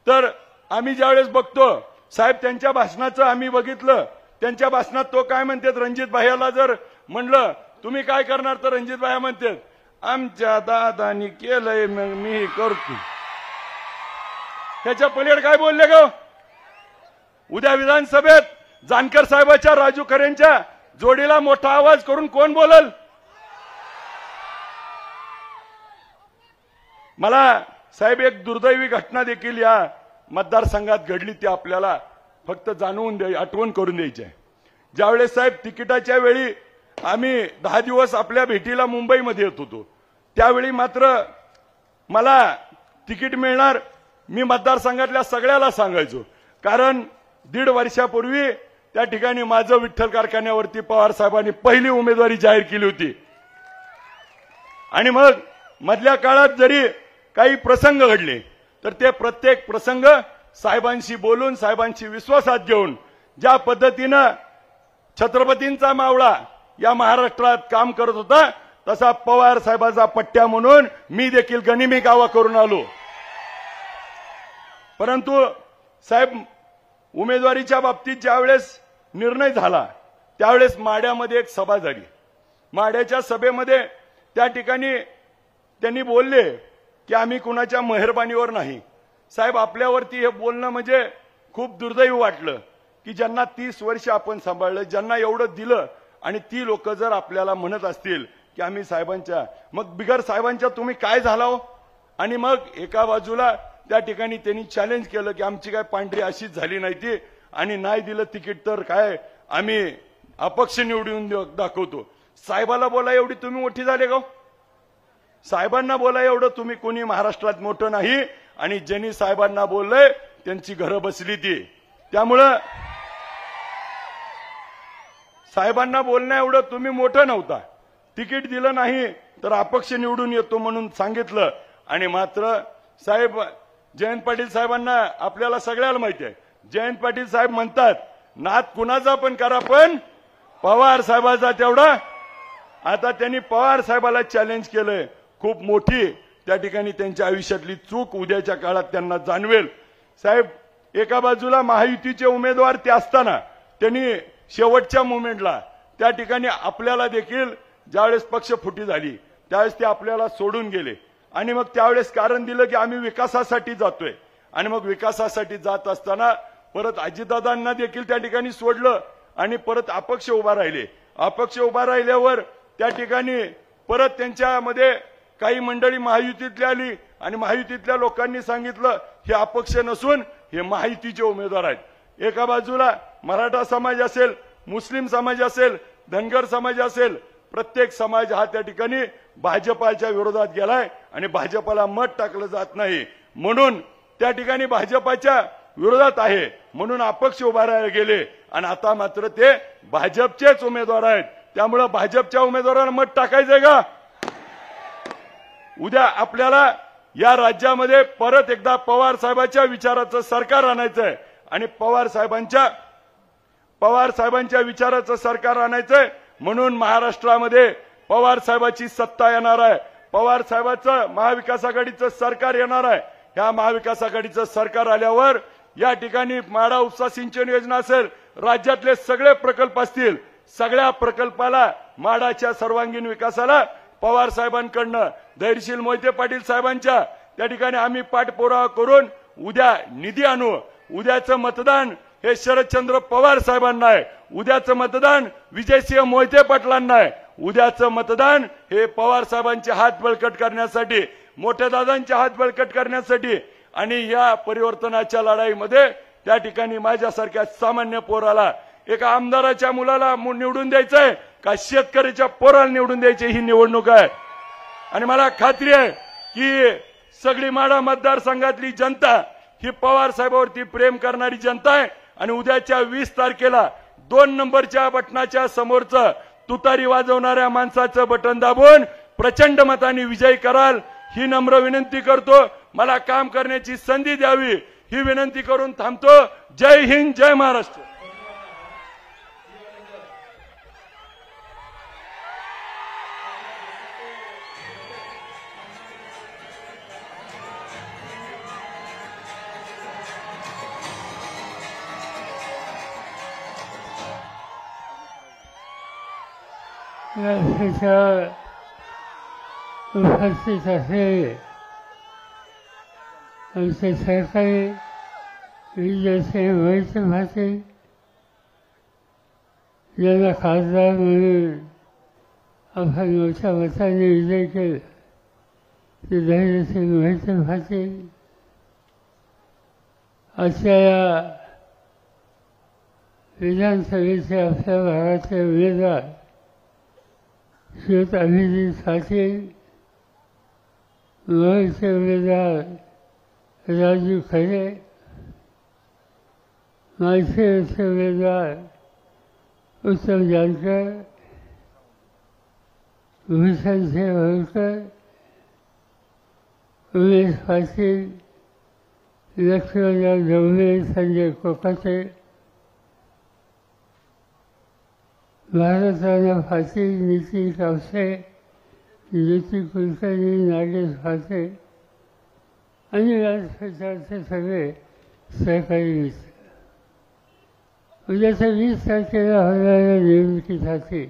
तर आम्ही ज्यावेळेस बघतो साहेब त्यांच्या भाषणाचं आम्ही बघितलं, त्यांच्या भाषणात तो काय म्हणतात, रणजित भाईला जर म्हणलं तुम्ही काय करणार तर रणजित भाई म्हणतात आमच्या दादानी केलंय मग मी करतो. ह्याच्या पलीकडे काय बोलले ग? उद्या विधानसभेत जानकर साहेबाच्या राजू खरेंच्या जोडीला मोठा आवाज करून कोण बोलल? मला साहेब एक दुर्दैवी घटना देखील या मतदारसंघात घडली, ती आपल्याला फक्त आठवण करून द्यायची आहे. ज्यावेळेस साहेब तिकिटाच्या वेळी आम्ही 10 दिवस आपल्या भेटीला मुंबईमध्ये येत होतो, त्यावेळी मात्र मला तिकीट मिळणार मी मतदारसंघातल्या सगळ्याला सांगायचो, कारण 1.5 वर्षापूर्वी त्या ठिकाणी माझं विठ्ठल कारखान्यावरती पवार साहेबांनी पहिली उमेदवारी जाहीर केली होती. आणि मग मधल्या काळात जरी काही प्रसंग घडले तर ते प्रत्येक प्रसंग साहेबांशी बोलून साहेबांशी विश्वासात घेऊन ज्या पद्धतीनं छत्रपतींचा मावळा या महाराष्ट्रात काम करत होता तसा पवार साहेबाचा पट्ट्या म्हणून मी देखील गनिमी गावा करून आलो. परंतु साहेब उमेदवारीच्या बाबतीत ज्यावेळेस निर्णय झाला त्यावेळेस माड्यामध्ये एक सभा झाली. माड्याच्या सभेमध्ये त्या ठिकाणी त्यांनी बोलले की आम्ही कुणाच्या मेहरबानीवर नाही. साहेब आपल्यावरती हे बोलणं म्हणजे खूप दुर्दैवी वाटलं की ज्यांना 30 वर्ष आपण सांभाळलं, ज्यांना एवढं दिलं आणि ती लोक जर आपल्याला म्हणत असतील की आम्ही साहेबांच्या, मग बिगर साहेबांच्या तुम्ही काय झाला हो? आणि मग एका बाजूला त्या ठिकाणी त्यांनी चॅलेंज केलं की आमची काय पांढरी अशीच झाली नाही ती, आणि नाही दिलं तिकीट तर काय आम्ही अपक्ष निवडून दाखवतो. साहेबाला बोला एवढी तुम्ही मोठी झाले का? साहेबांना बोला एवढं तुम्ही कोणी महाराष्ट्रात मोठं नाही, आणि ज्यांनी साहेबांना बोललंय त्यांची घरं बसली ती. त्यामुळं साहेबांना बोलण्या एवढं तुम्ही मोठं नव्हता. तिकीट दिलं नाही तर अपक्ष निवडून येतो म्हणून सांगितलं. आणि मात्र साहेब जयंत पाटील साहेबांना आपल्याला सगळ्याला माहिती आहे, जयंत पाटील साहेब म्हणतात नाद कुणाचा पण करा पण पवार साहेबाचा तेवढा. आता त्यांनी पवार साहेबाला चॅलेंज केलंय. खूप मोठी त्या ठिकाणी त्यांच्या आयुष्यातली चूक उद्याच्या काळात त्यांना जाणवेल. साहेब एका बाजूला महायुतीचे उमेदवार ते असताना त्यांनी शेवटच्या मोमेंटला त्या ठिकाणी आपल्याला देखील ज्यावेळेस पक्ष फुटी झाली त्यावेळेस ते आपल्याला सोडून गेले, आणि मग त्यावेळेस कारण दिलं की आम्ही विकासासाठी जातोय. आणि मग विकासासाठी जात असताना परत अजितदादांना देखील त्या ठिकाणी सोडलं आणि परत अपक्ष उभा राहिले. अपक्ष उभा राहिल्यावर त्या ठिकाणी परत त्यांच्यामध्ये काही मंडळी महायुतीतली आली आणि महायुतीतल्या लोकांनी सांगितलं हे अपक्ष नसून हे महायुतीचे उमेदवार आहेत. एका बाजूला मराठा समाज असेल, मुस्लिम समाज असेल, धनगर समाज असेल, प्रत्येक समाज हा त्या ठिकाणी भाजपाच्या विरोधात गेलाय आणि भाजपाला मत टाकलं जात नाही म्हणून त्या ठिकाणी भाजपाच्या विरोधात आहे म्हणून अपक्ष उभा राहायला गेले. आणि आता मात्र ते भाजपचेच उमेदवार आहेत. त्यामुळे भाजपच्या उमेदवारांना मत टाकायचंय का? उद्या आपल्याला या राज्यामध्ये परत एकदा पवार साहेबांच्या विचाराचं सरकार आणायचंय आणि पवार साहेबांच्या विचाराचं सरकार आणायचंय. म्हणून महाराष्ट्रामध्ये पवार साहेबाची सत्ता येणार आहे. पवार साहेबाचं महाविकास आघाडीचं सरकार येणार आहे. ह्या महाविकास आघाडीचं सरकार आल्यावर या ठिकाणी माडा उपसा सिंचन योजना असेल, राज्यातले सगळे प्रकल्प असतील, सगळ्या प्रकल्पाला माडाच्या सर्वांगीण विकासाला पवार साहेबांकडनं धैर्यशील मोहिते पाटील साहेबांच्या त्या ठिकाणी आम्ही पाठपुरावा करून उद्या निधी आणू. उद्याचं मतदान हे शरदचंद्र पवार साहेबांना आहे. उद्याचं मतदान विजयसिंह मोहिते पाटलांना आहे. उद्याचं मतदान हे पवार साहेबांचे हात बळकट करण्यासाठी, मोठ्या दादांचे हात बळकट करण्यासाठी आणि या परिवर्तनाच्या लढाईमध्ये त्या ठिकाणी माझ्यासारख्या सामान्य पोराला, एका आमदाराच्या मुलाला निवडून द्यायचंय का शेतकऱ्याच्या पोराला निवडून द्यायची ही निवडणूक आहे. आणि मला खात्री आहे की सगळी माडा मतदारसंघातली जनता ही पवार साहेबांवरती प्रेम करणारी जनता आहे. आणि उद्याच्या 20 तारखेला 2 नंबरच्या बटनाच्या समोरचं तुतारी वाजवणाऱ्या माणसाचं बटन दाबून प्रचंड मताने विजयी कराल ही नम्र विनंती करतो. मला काम करण्याची संधी द्यावी ही विनंती करून थांबतो. जय हिंद, जय महाराष्ट्र. उपस्थित असलेले आमचे सहकारी विजयसिंह मोहिते पाटील ज्याला खासदार म्हणून आपण मोठ्या मताने विजय केला ते धैर्यसिंह मोहिते पाटील अशा या विधानसभेचे आपल्या भागाचे उमेदवार श्रीयुत अभिजित पाटील, मोहोळचे उमेदवार राजू खरे, माळशिरसचे उमेदवार उत्तम जानकर, भूषणसिंह होळकर, उमेश पाटील, लक्ष्मणराव ढवळे, संजय कोकाटे, भारतराणा पाटील, नितीन कावसे, ज्योती कुलकर्णी, नागेश पाटे आणि व्यासपीठाचे सगळे सहकारी मित्र. उद्याच्या 20 तारखेला होणाऱ्या निवडणुकीसाठी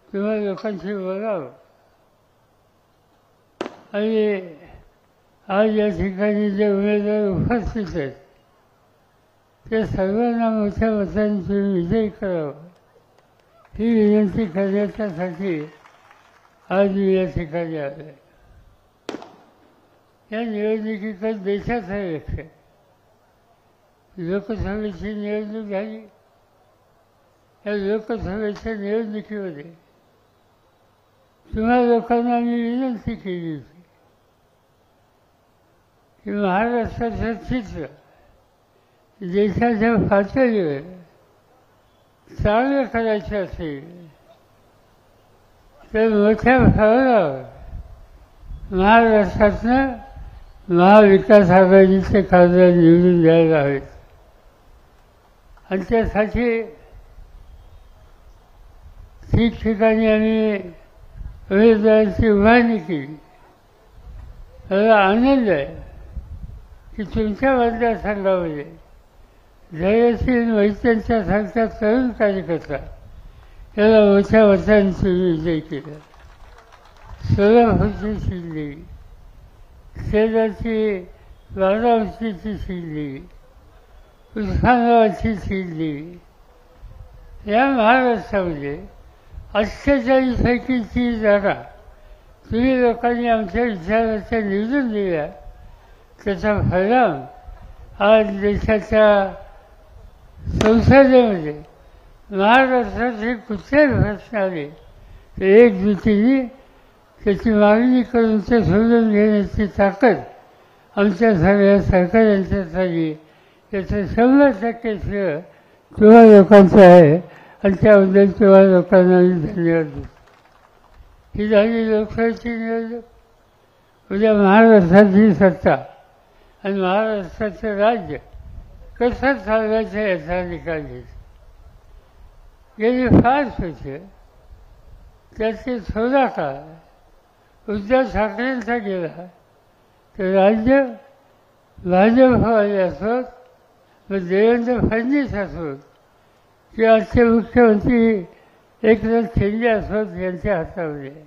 तुम्हा लोकांशी बोलावं आणि आज या ठिकाणी जे उमेदवार उपस्थित आहेत ते सर्वांना मोठ्या मतांनी तुम्ही विजयी करावं ही विनंती करण्याच्यासाठी आज मी या ठिकाणी आलो आहे. या निवडणुकीकडे देशाचा लक्ष आहे. लोकसभेची निवडणूक झाली. या लोकसभेच्या निवडणुकीमध्ये तुम्हा लोकांना मी विनंती केली होती की महाराष्ट्राचं चित्र देशाच्या पातळीवर चांगलं करायचं असेल तर मोठ्या फरकावर महाराष्ट्रातनं महाविकास आघाडीचे खासदार निवडून द्यायला हवेत आणि त्यासाठी ठिकठिकाणी आम्ही उमेदवारांची उभारणी केली. मला आनंद आहे की तुमच्या मतदारसंघामध्ये धैर्यशील मोहितेंच्या सारख्या तरुण कार्यकर्ता याला मोठ्या मतांनी विजय केला. सोलापूरची शिल्ली, शेजारची बारामतीची शिल्ली, उस्मानाबादची शिल्ली, या महाराष्ट्रामध्ये 48 पैकीची जागा तुम्ही लोकांनी आमच्या विचाराच्या निवडून दिल्या. त्याचा परिणाम आज देशाच्या संसदेमध्ये महाराष्ट्राचे कुठल्याही प्रश्न आले तर एकजुटीने त्याची मागणी करून ते सोडून घेण्याची ताकद आमच्या सगळ्या सरकारांच्या झाली. याचं 100% श्रेय तुम्हा लोकांचं आहे आणि त्याबद्दल तुम्हा लोकांना मी धन्यवाद देतो. ही झाली लोकसभेची निवडणूक. उद्या महाराष्ट्राची सत्ता आणि महाराष्ट्राचं राज्य कसं चालवायचं याचा निकाल घ्यायचा. गेली 5 वर्ष त्याचे थोडा काळ उद्धव ठाकरेंचा गेला तर राज्य भाजपवाले असोत मग देवेंद्र फडणवीस असोत किंवा आजचे मुख्यमंत्री एकनाथ शिंदे असोत यांच्या हातामध्ये आहे.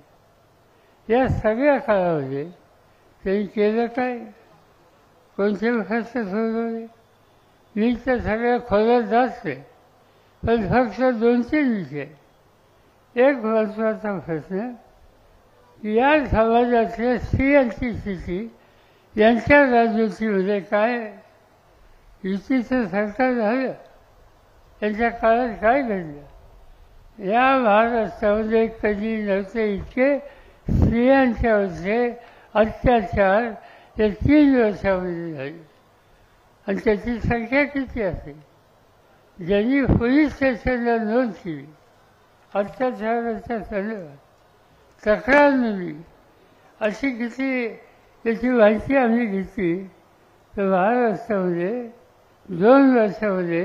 या सगळ्या काळामध्ये त्यांनी केलं काय? कोणते प्रश्न सोडवले? मी तर सगळ्या खोल्यात जात नाही पण फक्त 2-3 विषय. एक महत्त्वाचा प्रश्न या समाजातल्या स्त्रियांची स्थिती यांच्या राजनीतीमध्ये काय? युतीचं सरकार झालं यांच्या काळात काय घडलं? या महाराष्ट्रामध्ये कधी नव्हते इतके स्त्रियांच्यावरचे अत्याचार या 3 वर्षामध्ये झाले. आणि त्याची संख्या किती असेल? ज्यांनी पोलीस स्टेशनला नोंद केली अत्याचाराच्या संदर्भात तक्रार नोंदली अशी किती त्याची माहिती आम्ही घेतली तर महाराष्ट्रामध्ये 2 वर्षामध्ये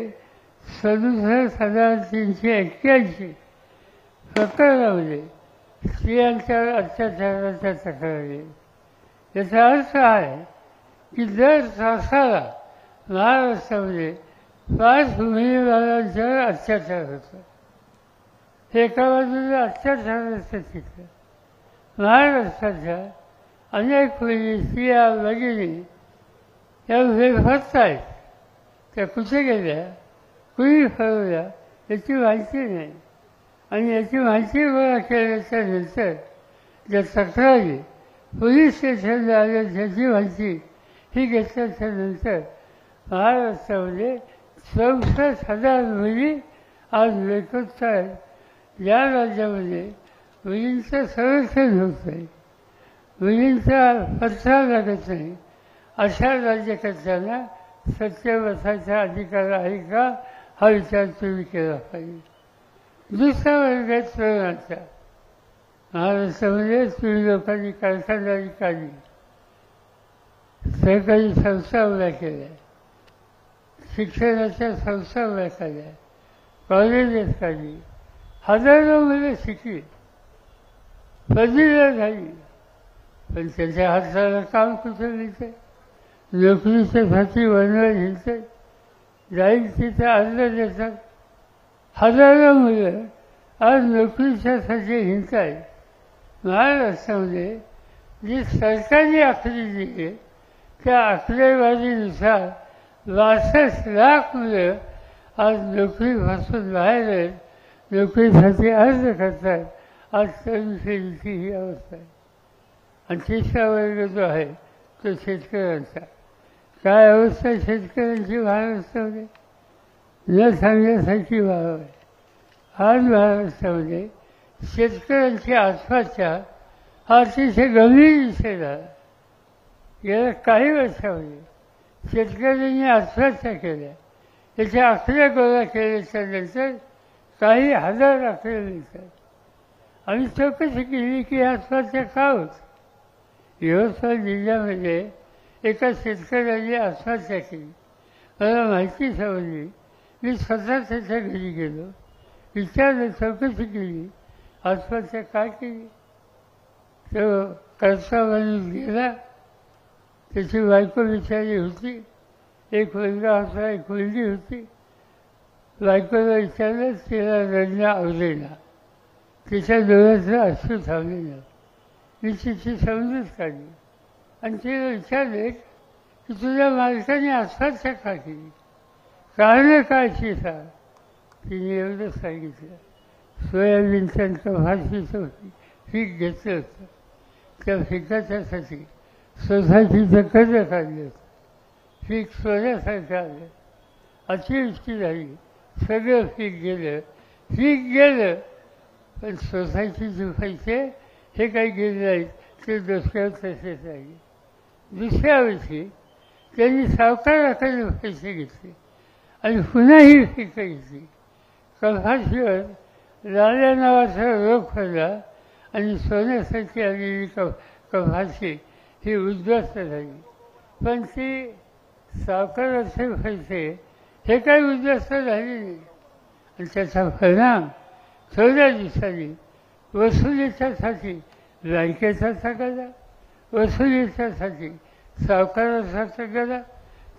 67,381 प्रकरणामध्ये स्त्रियांच्या अत्याचाराच्या तक्रारी. याचा अर्थ आहे की दर तासाला महाराष्ट्रामध्ये 5 उमेदवारांच्यावर अत्याचार होतो. एका बाजूला अत्याचाराचं चित्र महाराष्ट्राच्या अनेक मुली स्त्रिया भगिनी या बेफत आहेत त्या कुठे गेल्या, कुणी फळवल्या याची माहिती नाही. आणि याची माहिती गोळा केल्याच्या नंतर ज्या तक्रारी पोलीस स्टेशनला आल्या त्याची माहिती ही घेतल्याच्या नंतर महाराष्ट्रामध्ये 64,000 मुली आज बेकत आहेत. या राज्यामध्ये मुलींचं संरक्षण होत नाही, मुलींचा पत्ता लागत नाही. अशा राज्यकर्त्यांना सत्य बसायचा अधिकार आहे का हा विचार तुम्ही केला पाहिजे. दुसरा वर्ग आहे तरुणांचा. महाराष्ट्रामध्ये तुम्ही लोकांनी कारखानदारी काढली, सरकारी संस्था उभ्या केल्या, शिक्षणाच्या संस्था उभ्या केल्या, कॉलेजेस काढली, हजारो मुलं शिकली, पदवीला झाली, पण त्याच्या हाताला काम कुठं मिळतंय, नोकरीच्यासाठी वनवर हिंडतंय, जाईल तिथे अर्ज देतात. हजारो मुलं आज नोकरीच्यासाठी हिंडत आहेत. महाराष्ट्रामध्ये जी सरकारी आकडी दिली आहे त्या आकडेवारीनुसार 62 लाख मुलं आज नोकरीपासून बाहेर आहेत, नोकरीसाठी अर्ज करतात. आज तरुण पिढीची ही अवस्था आहे. आणि तिसरा वर्ग जो आहे तो शेतकऱ्यांचा. काय अवस्था आहे शेतकऱ्यांची महाराष्ट्रामध्ये न सांगण्यासारखी बाब आहे. आज महाराष्ट्रामध्ये शेतकऱ्यांची आत्महत्या हा अतिशय गंभीर विषय झाला. गेल्या काही वर्षामध्ये शेतकऱ्यांनी आत्महत्या केल्या, याचे आकडे गोळा केल्याच्या नंतर काही हजार आकडे मिळतात. आम्ही चौकशी केली की आत्महत्या का होत. यवतमाळ जिल्ह्यामध्ये एका शेतकऱ्याने आत्महत्या केली. मला माहिती समजली. मी स्वतः त्याच्या घरी गेलो, विचारलं, चौकशी केली, आत्महत्या का केली. तो करता माणूस गेला. त्याची बायको बिचारी होती, एक मुलगा होता, एक मुलगी होती. बायकोला विचारलं, तिला रडणं आवडेना, तिच्या डोळ्याचं अश्रू थांबलेलं. मी तिची समजूत काढली आणि तिला विचारले की तुझ्या मालकाने आत्महत्या का केली, कारण काय ती सांग. तिने एवढं सांगितलं, सोयाबीनचं कपाशीचं होती, पीक घेतलं होतं, त्या पिकाच्यासाठी सोसायटीचं कर्ज काढलं होतं, पीक सोन्यासारखं आलं, अतिवृष्टी झाली, सगळं पीक गेलं, पण सोसायटीचे पैसे हे काही गेले नाहीत, ते दुसऱ्यावर तसेच राहिले. दुसऱ्या वर्षी त्यांनी सावकाराकडे पैसे घेतले आणि पुन्हा ही पिकं घेतली. कपाशीवर लाल्या नावाचा रोग पडला आणि सोन्यासारखी आलेली कपाशी ही उद्ध्वस्त झाली. पण ती सावकाराचे पैसे हे काही उद्ध्वस्त झाले नाही. आणि त्याचा परिणाम थोड्या दिवसांनी वसुलीच्यासाठी बँकेचा सगळा, वसुलीच्यासाठी सावकाराचा सगळा.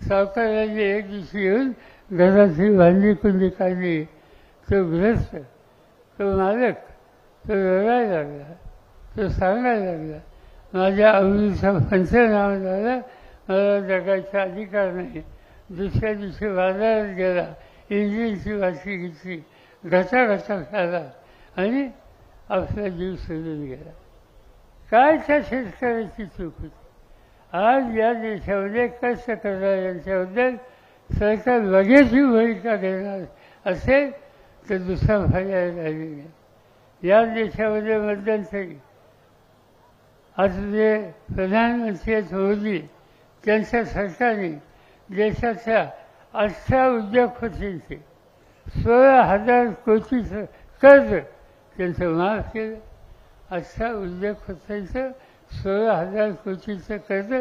सावकाराने एक दिवशी येऊन घराची भांडी कुंडी काढली. तो ग्रस्त, तो मालक, तो रडायला लागला, तो सांगायला लागला, माझ्या आवडीचा पंचनामा झाला, मला जगायचा अधिकार नाही. दुसऱ्या दिवशी बाजारात गेला, इंजिनची वाशी घेतली, घचा खाला आणि आपला जीव सोडून गेला. काय त्या शेतकऱ्याची चूक होती. आज या देशामध्ये कष्ट करणाऱ्यांच्याबद्दल सरकार लगेचची भूमिका घेणार असेल तर दुसरा पर्याय राहिला नाही. या देशामध्ये मध्यंतरी आता जे प्रधानमंत्री आहेत मोदी, त्यांच्या सरकारने देशाच्या 18 उद्योगपतींचे 16,000 कोटीचं कर्ज त्यांचं माफ केलं. 18 उद्योगपतींचं 16,000 कोटीचं कर्ज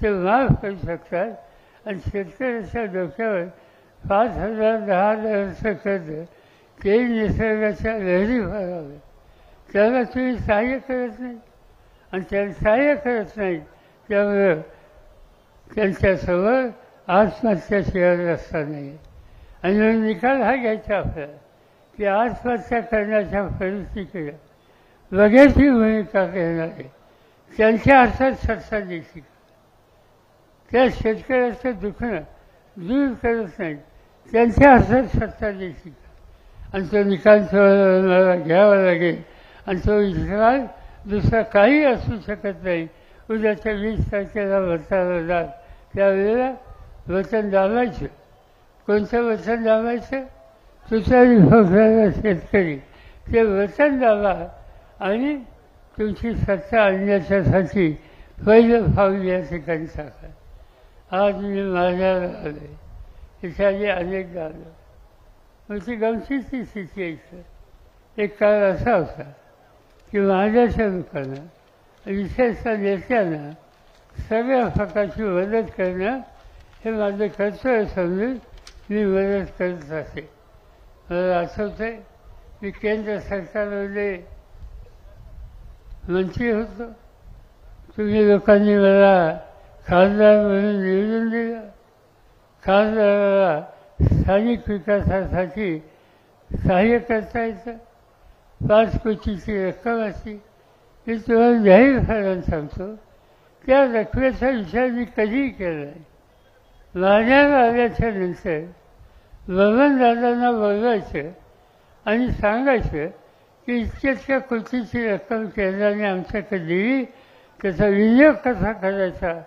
ते माफ करू शकतात. आणि शेतकऱ्याच्या डोक्यावर 5,000 10,000चं कर्ज ते निसर्गाच्या लहरी भरावे, त्याला तुम्ही सहाय्य करत नाही. आणि त्याला सहाय्य करत नाही, त्यामुळं त्यांच्यासमोर आत्महत्याशिवाय रस्ता नाही. आणि निकाल हा घ्यायचा आपल्याला की आत्महत्या करण्याच्या परिस्थितीला लगेचची भूमिका घेणारे त्यांच्या हातात सत्ता द्यायची. त्या शेतकऱ्याचं दुखणं दूर करत नाहीत, त्यांच्या हातात सत्ता द्यायची आणि तो निकाल मला घ्यावा लागेल आणि तो विश्वास दुसरा काही असू शकत नाही. उद्याच्या 20 तारखेला वचनाला जात त्यावेळेला वचन दाबायचं. कोणतं वचन दाबायचं? तुतारी भोगणारा शेतकरी ते वचन दाबा आणि तुमची सत्ता आणण्याच्यासाठी पहिलं पाऊल या ठिकाणी टाका. आज मी माझ्याला आलोय, इथे अनेकदा आलो. मग ती गमतीची स्थिती यायचं. एक काळ असा होता की माझ्याच्या लोकांना विशेषतः नेत्यांना सगळ्या प्रकारची मदत करणं हे माझं कर्तव्य समजून मी मदत करत असे. मला आठवतं आहे मी केंद्र सरकारमध्ये मंत्री होतो. तुम्ही लोकांनी मला खासदार म्हणून निवडून दिलं. खासदाराला स्थानिक विकासासाठी सहाय्य करता येतं. 5 कोटीची रक्कम अशी. मी तुम्हाला जाहीरपणाने सांगतो त्या रकमेचा विचार मी कधीही केला नाही. माझ्याला आल्याच्या नंतर बबनदादांना बोलवायचं आणि सांगायचं की इतक्या कोटीची रक्कम केंद्राने आमच्याकडे दिली, त्याचा विनियोग कसा करायचा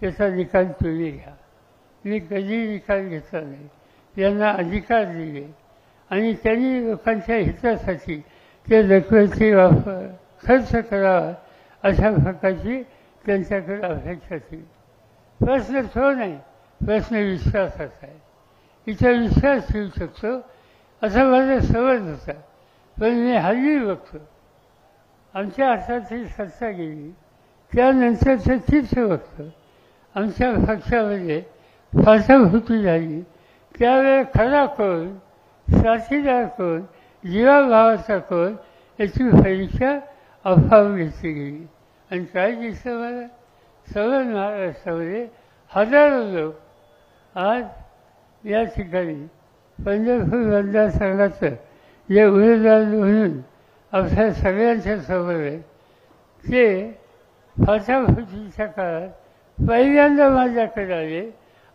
याचा निकाल तुम्ही घ्या. मी कधीही निकाल घेतला नाही. यांना अधिकार दिले आणि त्यांनी लोकांच्या हितासाठी त्या रकमेची वापर खर्च करावा अशा प्रकारची त्यांच्याकडे अपेक्षा केली. प्रश्न तो नाही, प्रश्न विश्वासाचा आहे. इथं विश्वास ठेवू शकतो असा माझा समज होता. पण मी हल्ली बघतो आमच्या हाताची सत्ता गेली त्यानंतरचं चित्र बघतो. आमच्या पक्षामध्ये फाटाफुटी झाली त्यावेळेला खरा कोण, साथीदार कोण, जीवाभावाचा कोण याची परीक्षा अफाव घेतली गेली. आणि काय दिसतं मला, सगळं महाराष्ट्रामध्ये हजारो लोक आज या ठिकाणी पंढरपूर मतदारसंघाचं जे उमेदवार म्हणून आपल्या सगळ्यांच्या समोर आहे ते फाटाफुटीच्या काळात पहिल्यांदा माझ्याकडे आले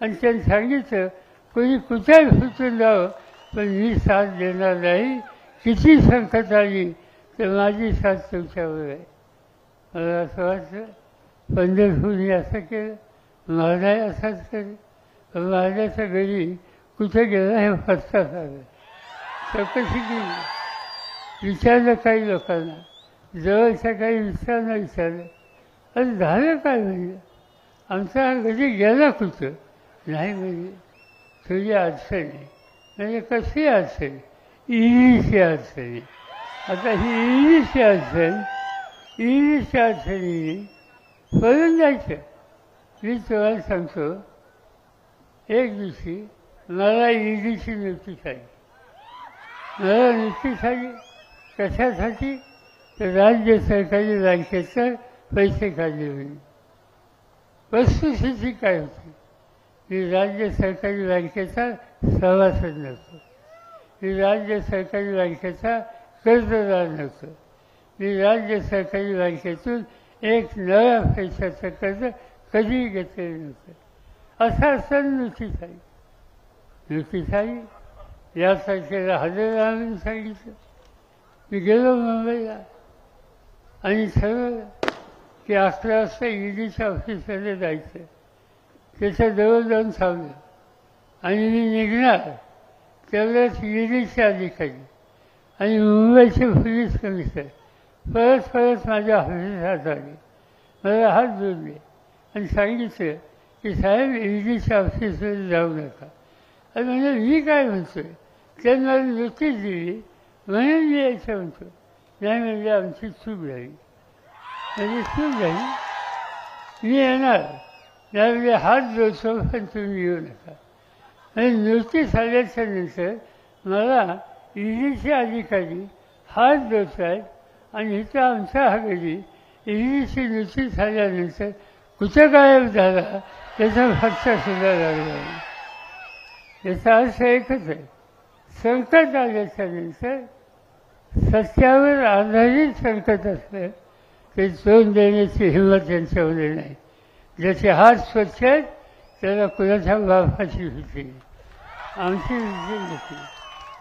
आणि त्यांनी सांगितलं कोणी कुठेही फुटून जावं पण मी साथ देणार नाही. किती संकट आली तर माझी साथ तुमच्यावर आहे. मला असं वाटतं पंढरपूरने असं केलं, माझाही असाच केलं. पण माझ्याच्या घरी कुठे गेला हे फसता झालं. चौकशी केली, विचारलं काही लोकांना, जवळच्या काही मित्रांना विचारलं आणि झालं काय म्हणजे आमचा घरी गेला कुठं नाही म्हणजे तुझी अडचण आहे. म्हणजे कशी अडचण? ईव्हीची अडचण आहे. आता ही ईव्हीची अडचण, ईव्हीच्या अडचणीने पळून जायचं. मी तुम्हाला सांगतो एक दिवशी मला ईडीची नोटीस आली. मला नोटीस आली कशासाठी? तर राज्य सरकारी बँकेचं पैसे काढले म्हणून. वस्तुस्थिती काय होती? मी राज्य सरकारी बँकेचा सभासद नव्हतो. मी राज्य सरकारी बँकेचा कर्जदार नव्हतो. मी राज्य सरकारी बँकेतून एक नव्या पैशाचं कर्ज कधीही घेतलेलं नव्हतं. असा सण नोटीस आली. नोटीस आली या तारखेला हजर राहा म्हणून सांगितलं. मी गेलो मुंबईला आणि ठरवलं की 11 वाजता ईडीच्या ऑफिसमध्ये जायचं. त्याच्या जवळ जाऊन थांबलं आणि मी निघणार तेवढ्याच ईडीचे अधिकारी आणि मुंबईचे पोलीस कमिशनर परत माझ्या ऑफिसात आले. मला हात जोडले आणि सांगितलं की साहेब ईडीच्या ऑफिसमध्ये जाऊ नका. आणि म्हणजे मी काय म्हणतोय त्यांनी मला नोटीस दिली म्हणून मी यायचं म्हणतो. नाही म्हणजे आमची चूक झाली, म्हणजे चूक झाली, मी येणार त्यावेळी हात जोडतो पण तुम्ही येऊ नका. आणि नोटीस आल्याच्या नंतर मला ईडीचे अधिकारी हात जोडत आहेत आणि इथं आमच्या घरी ईडीची नोटीस आल्यानंतर कुठं गायब झाला त्याचा फटका सुद्धा लागला. याचा अर्थ एकच आहे, संकट आल्याच्या नंतर सत्यावर आधारित संकट असलं ते तोंड देण्याची हिंमत त्यांच्यामध्ये नाही. ज्याचे हात स्वच्छ आहेत त्याला कुणाच्या बापाची भीती नाही, आमची भीती नव्हती.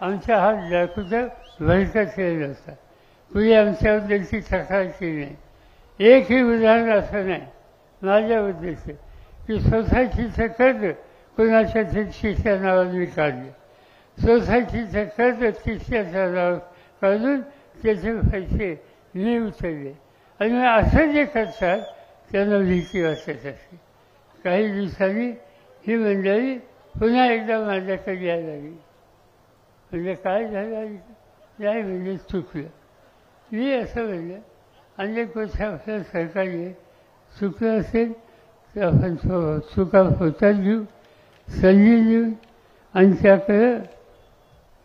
आमचा हात डाकूचा भरकत केला होता. कुणी आमच्यावर त्यांची तक्रार केली नाही. एकही उदाहरण असं नाही माझ्याबद्दलचं की सोसायटीचं कर्ज कुणाच्या शिष्या नावाने मी काढलं. सोसायटीचं कर्ज शिष्याच्या नावावर काढून त्याचे पैसे मी उचलले. आणि मग असं जे करतात त्यांना भीती वाटत असते. काही दिवसांनी ही मंडळी पुन्हा एकदा माझ्याकडे यायला लागली. म्हणजे काय झालं नाही, म्हणजे चुकलं. मी असं म्हणलं अनेक वर्ष आपल्या सरकारने चुकलं असेल तर आपण चुका होतात घेऊ, संधी देऊ आणि त्याकडं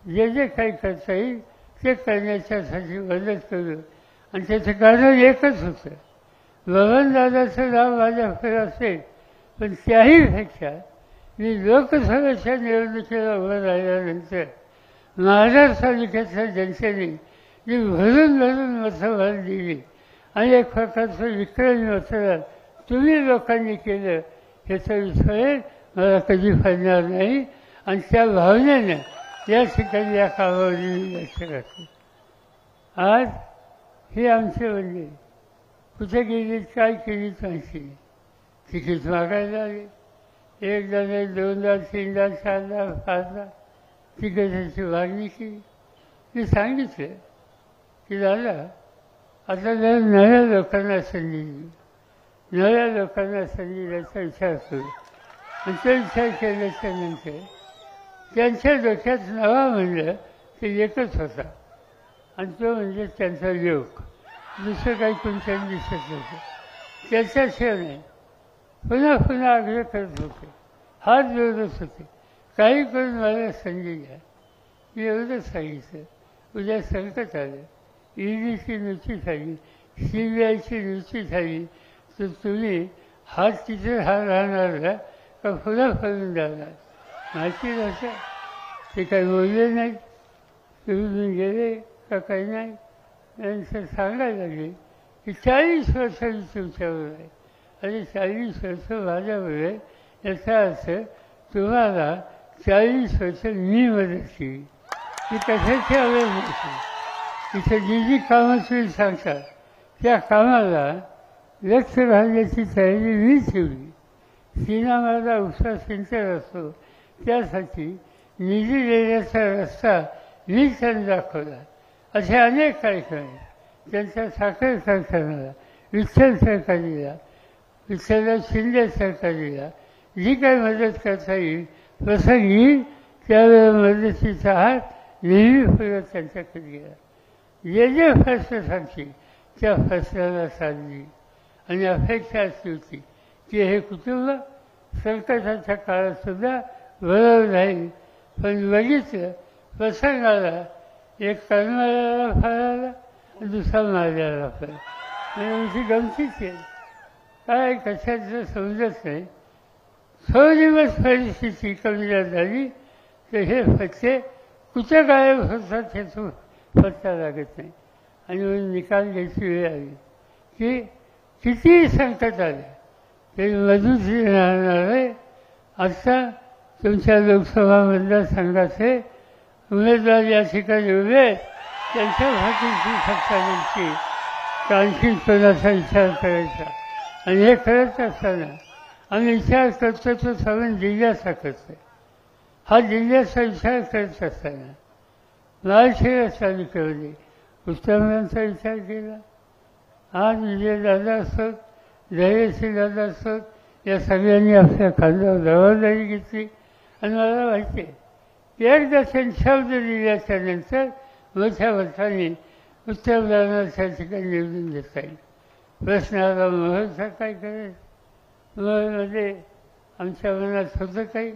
जे जे काही करता येईल ते करण्याच्यासाठी मदत करू. आणि त्याचं कारण एकच होतं, बबनदादाचं नाव माझ्याकडे असेल, पण त्याहीपेक्षा मी लोकसभेच्या निवडणुकीला उभं राहिल्यानंतर महाराष्ट्र तालुक्याच्या जनतेने जी भरून भरून मतदान दिली आणि एक प्रकारचं विक्रमी मतदान तुम्ही लोकांनी केलं ह्याचा विसर मला कधी पडणार नाही. आणि त्या भावनेनं या ठिकाणी या कामावर मी लक्ष घातलं. आज हे आमचे म्हणजे कुठे गेली काय केली माहिती नाही. तिकीट मागायला आले, एकदा नाही, दोनदा, तीनदा, चारदा, पाचदा तिकिटाची मागणी केली. मी सांगितलं की दादा आता जर नव्या लोकांना संधी दिली, नव्या लोकांना संधी द्यायचा विचार करू. आणि तो विचार केल्याच्या नंतर त्यांच्या डोक्यात नवा म्हणलं ते एकच होता आणि तो म्हणजे त्यांचा योग. दुसरं काही कोणत्याही दिसत नव्हतं. त्याच्याशिवाय नाही. पुन्हा पुन्हा आग्रह करत होते, हात जोडत होते, काही करून मला संधी द्या. मी एवढंच सांगितलं, उद्या संकट आलं, ईडीची नुची झाली, CBIची नुची झाली, तर तुम्ही हात तिथे राहणार का पुन्हा फरून जाणार माहिती नसतं. ते काही बोलले नाही, तुम्ही गेले का काही नाही. त्यांचं सांगायला लागले की 40 वर्ष मी तुमच्याबरोबर आहे आणि 40 वर्ष माझ्याबरोबर आहे. याचा अर्थ तुम्हाला 40 वर्ष मी मदत केली. ती कशाची आवड नव्हती. इथे जी कामं तुम्ही सांगतात त्या कामाला लक्ष घालण्याची तयारी मी ठेवली. सीना माझा उपसा सिंचन असतो त्यासाठी निधी देण्याचा रस्ता मी त्यांना दाखवला. असे अनेक कार्यक्रम आहेत. त्यांच्या साखर कारखान्याला विठ्ठल सरकारीला, विठ्ठलराव शिंदे सरकारीला जी काही मदत करता येईल प्रसंगी त्यावेळेला मदतीचा हात नेहमी पुढे त्यांच्याकडे गेला. जे जे फसलं सांगतील त्या फसल्याला साधली. आणि अपेक्षा अशी होती की हे कुटुंब संकटाच्या काळातसुद्धा बरोबर राहील. पण बघितलं प्रसंगाला एक कर्माला फळाला दुसरा मारल्याला फळ. म्हणजे आमची गमतीच आहे. काय कशाचं समजत नाही. थोडी दिवस परिस्थिती कमी झाली तर हे फटके कुठं गायब होतात हे पत्ता लागत नाही. आणि म्हणून निकाल घ्यायची वेळ आली की कितीही संकट आले तरी मजबूती राहणार आहे. आता तुमच्या लोकसभा मतदारसंघाचे उमेदवार या ठिकाणी उभे आहेत, त्यांच्या हातीची सत्ता द्यायची का आणखी कोणाचा विचार करायचा. आणि हे करत असताना आम्ही विचार करतो तो सगळं जिल्ह्याचा करतो. हा जिल्ह्याचा विचार करत असताना महाराष्ट्र तालुक्यामध्ये उत्तमांचा विचार केला. आज विजयदादा असोत, धैर्यशीलदादा असोत, या सगळ्यांनी आपल्या खांद्यावर जबाबदारी घेतली. आणि मला माहिती आहे की एकदा त्यांनी शब्द दिल्याच्या नंतर मोठ्या मताने उत्तमदानाच्या ठिकाणी निवडून देता येईल. प्रश्न आला मोहरचा काय करायचं. मोहरमध्ये आमच्या मनात होतं काही.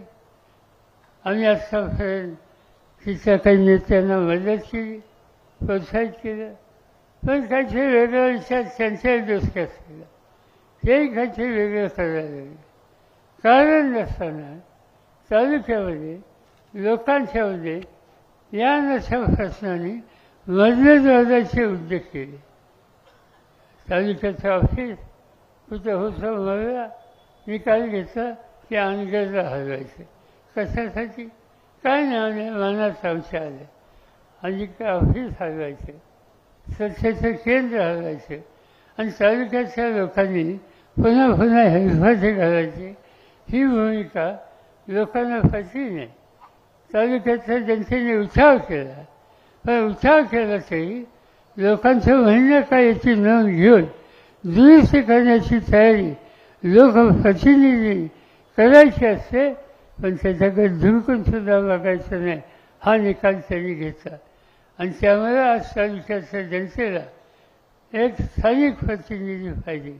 आम्ही आत्तापर्यंत तिथल्या काही नेत्यांना मदत केली, प्रोत्साहित केलं. पण काहीतरी वेगळा विचार त्यांच्याही डोसक्यात केला. तेही काहीतरी वेगळं करायला लागले. कारण नसताना तालुक्यामध्ये लोकांच्यामध्ये या नशा प्रश्नाने मतदानाचे उद्योग केले. तालुक्याचं ऑफिस कुठं होतं मला निकाल घेतला की अनगरला हलवायचे. कशासाठी? काय नाही, मनात संशय आले. आणि ऑफिस हलवायचे, स्वच्छतेचं केंद्र हलवायचे आणि तालुक्याच्या लोकांनी पुन्हा पुन्हा हेलफाटे घालायचे. ही भूमिका लोकांना पटली नाही. तालुक्याच्या जनतेने उठाव केला, पण उठाव केला तरी लोकांचं म्हणणं काय याची नोंद घेऊन दुरुस्ती करण्याची तयारी लोकप्रतिनिधी करायची असते, पण त्याच्याकडे धुडकून सुद्धा बघायचं नाही. हा निकाल त्यांनी घेतला आणि त्यामुळे आज तालुक्याच्या जनतेला एक स्थानिक प्रतिनिधी पाहिजे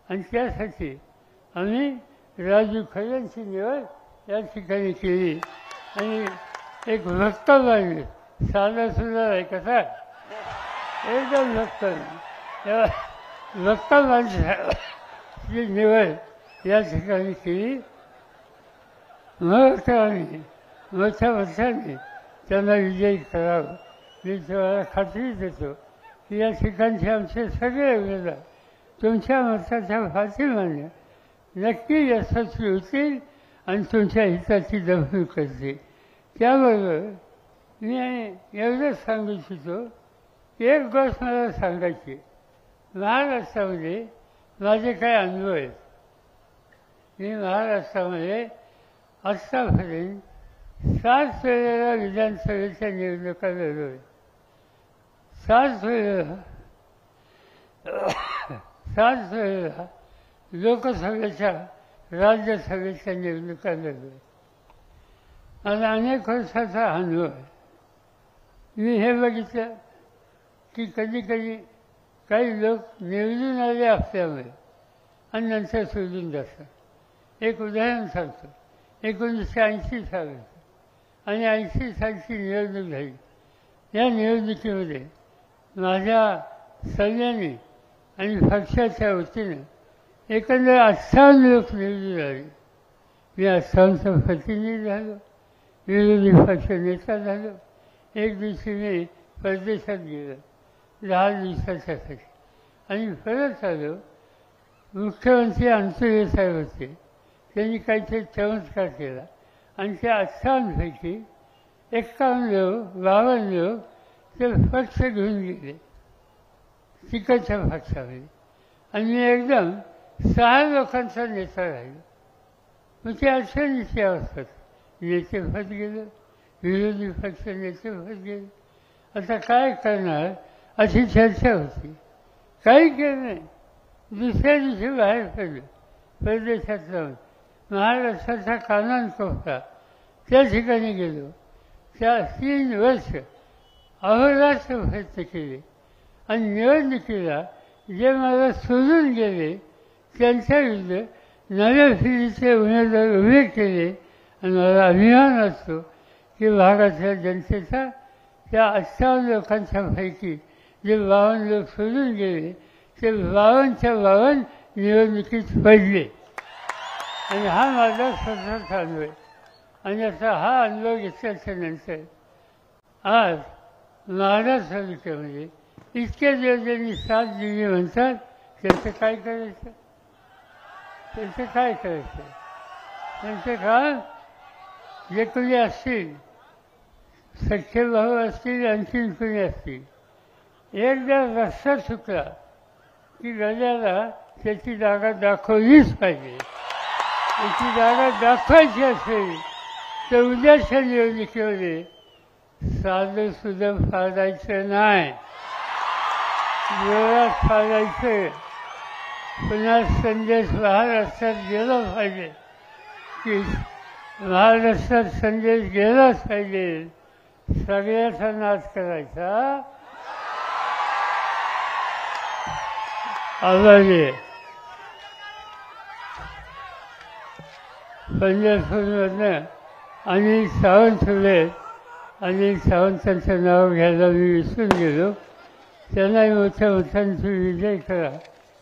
आणि त्यासाठी आम्ही राजू खरेंची निवड या ठिकाणी केली. आणि एक वक्तव्य साधा सुद्धा आहे कसा एकदम वक्तव्य वक्तव्याची निवड या ठिकाणी केली. मग आम्ही मोठ्या मताने त्यांना विजयी करावं. मी तुम्हाला खात्री देतो की या ठिकाणचे आमचे सगळे उमेदवार तुमच्या मताच्या पाठीमाने नक्की यशस्वी होतील आणि तुमच्या हिताची दखल करतील. त्याबरोबर मी एवढंच सांगू इच्छितो की एक गोष्ट मला सांगायची. महाराष्ट्रामध्ये माझे काही अनुभव आहेत. मी महाराष्ट्रामध्ये आत्तापर्यंत 7 वेळेला विधानसभेच्या निवडणुका लढवल्या. 7 वेळेला लोकसभेच्या राज्यसभेच्या निवडणुका लढवल्या. मला अनेक वर्षाचा अनुभव आहे. मी हे बघितलं की कधी कधी काही लोक निवडून आले असल्यामुळे आणि नंतर सोडून जातात. एक उदाहरण सांगतो. 1980 सालाचं आणि 80 सालची निवडणूक झाली. या निवडणुकीमध्ये माझ्या सगळ्यांनी आणि पक्षाच्या वतीनं एकंदर 58 लोक निवडून आले. मी 58चा प्रतिनिधी झालो, विरोधी पक्ष नेता झालो. एक दिवशी मी परदेशात गेलो 10 दिवसाच्यासाठी आणि परत आलो. मुख्यमंत्री अंतुरे साहेब होते. त्यांनी काहीतरी चमत्कार केला आणि त्या 58पैकी 51 लोक 52 लोक ते पक्ष घेऊन गेले तिकडच्या पक्षामध्ये आणि मी एकदम 6 लोकांचा नेता राहिलो. मग ते अडचणीची अवस्था. नेतेपद गेलं, विरोधी पक्ष नेतेपद गेलं. आता काय करणार अशी चर्चा होती. काही केलं नाही. दुसऱ्या दिवशी बाहेर पडलं परदेशात जाऊन महाराष्ट्राचा कानाकोपरा त्या ठिकाणी गेलो. त्या 3 वर्ष अहोरात्र प्रयत्न केले आणि निवडणुकीला जे मला सोडून गेले त्यांच्या विरुद्ध नव्या पिढीचे उमेदवार उभे केले. आणि मला अभिमान असतो की भागातल्या जनतेचा त्या 58 लोकांच्या पैकी जे 52 लोक सोडून गेले ते 52च्या 52 निवडणुकीत पडले. आणि हा माझा स्वतःचा अनुभव आहे. आणि असा हा अनुभव घेतल्याच्या नंतर आज महाराष्ट्र तालुक्यामध्ये इतक्या दिवस ज्यांनी साथ दिली म्हणतात त्यांचं काय करायचं? त्यांचं काय करायचं? त्यांचं काम जे कोणी असतील सख्खे भाऊ असतील आणखीन कोणी असतील एकदा रस्ता चुकला की गड्याला त्याची जागा दाखवलीच पाहिजे. त्याची जागा दाखवायची असेल तर उद्याच्या निवडणुकीमध्ये साधं सुद्धा फाडायचं नाही, जोरात फाडायचं. पुन्हा संदेश महाराष्ट्रात गेला पाहिजे की महाराष्ट्रात संदेश गेलाच पाहिजे. सगळ्याचा नाश करायचा आवाज पंढरपूरमधनं अनिल सावंत होते. अनिल सावंतांचं नाव घ्यायला मी विसरून गेलो. त्यांनाही मोठ्या मतांची विजय करा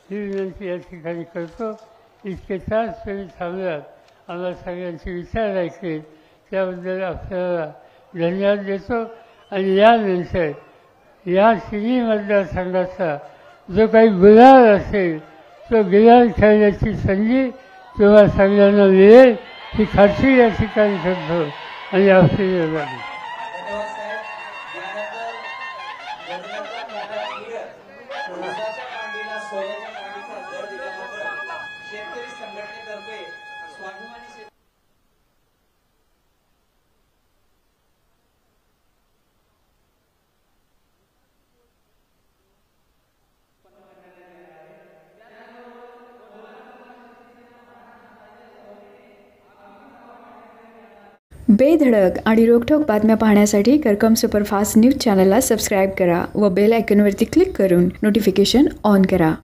ही विनंती या ठिकाणी करतो. इतके तास तुम्ही थांबलात, आम्हाला सगळ्यांचे विचार ऐकले त्याबद्दल आपल्याला धन्यवाद देतो. आणि यानंतर या 3 मतदारसंघाचा जो काही गुलाल असेल तो गुलाल खेळण्याची संधी तेव्हा सगळ्यांना मिळेल ही खात्री या ठिकाणी करतो आणि आशीर्वाद द्या. धन्यवाद साहेब. यानंतर वडिलांचा मोठा लीडर, उसाच्या कांडीला सोन्याच्या कांडीचा दर दिल्याबद्दल शेतकरी संघटनेतर्फे स्वाभिमानी शेतकरी बेधडक आणि रोखठोक बातम्या पाहण्यासाठी करकम सुपरफास्ट न्यूज चॅनलला सबस्क्राईब करा व बेल आयकॉनवरती क्लिक करून नोटिफिकेशन ऑन करा.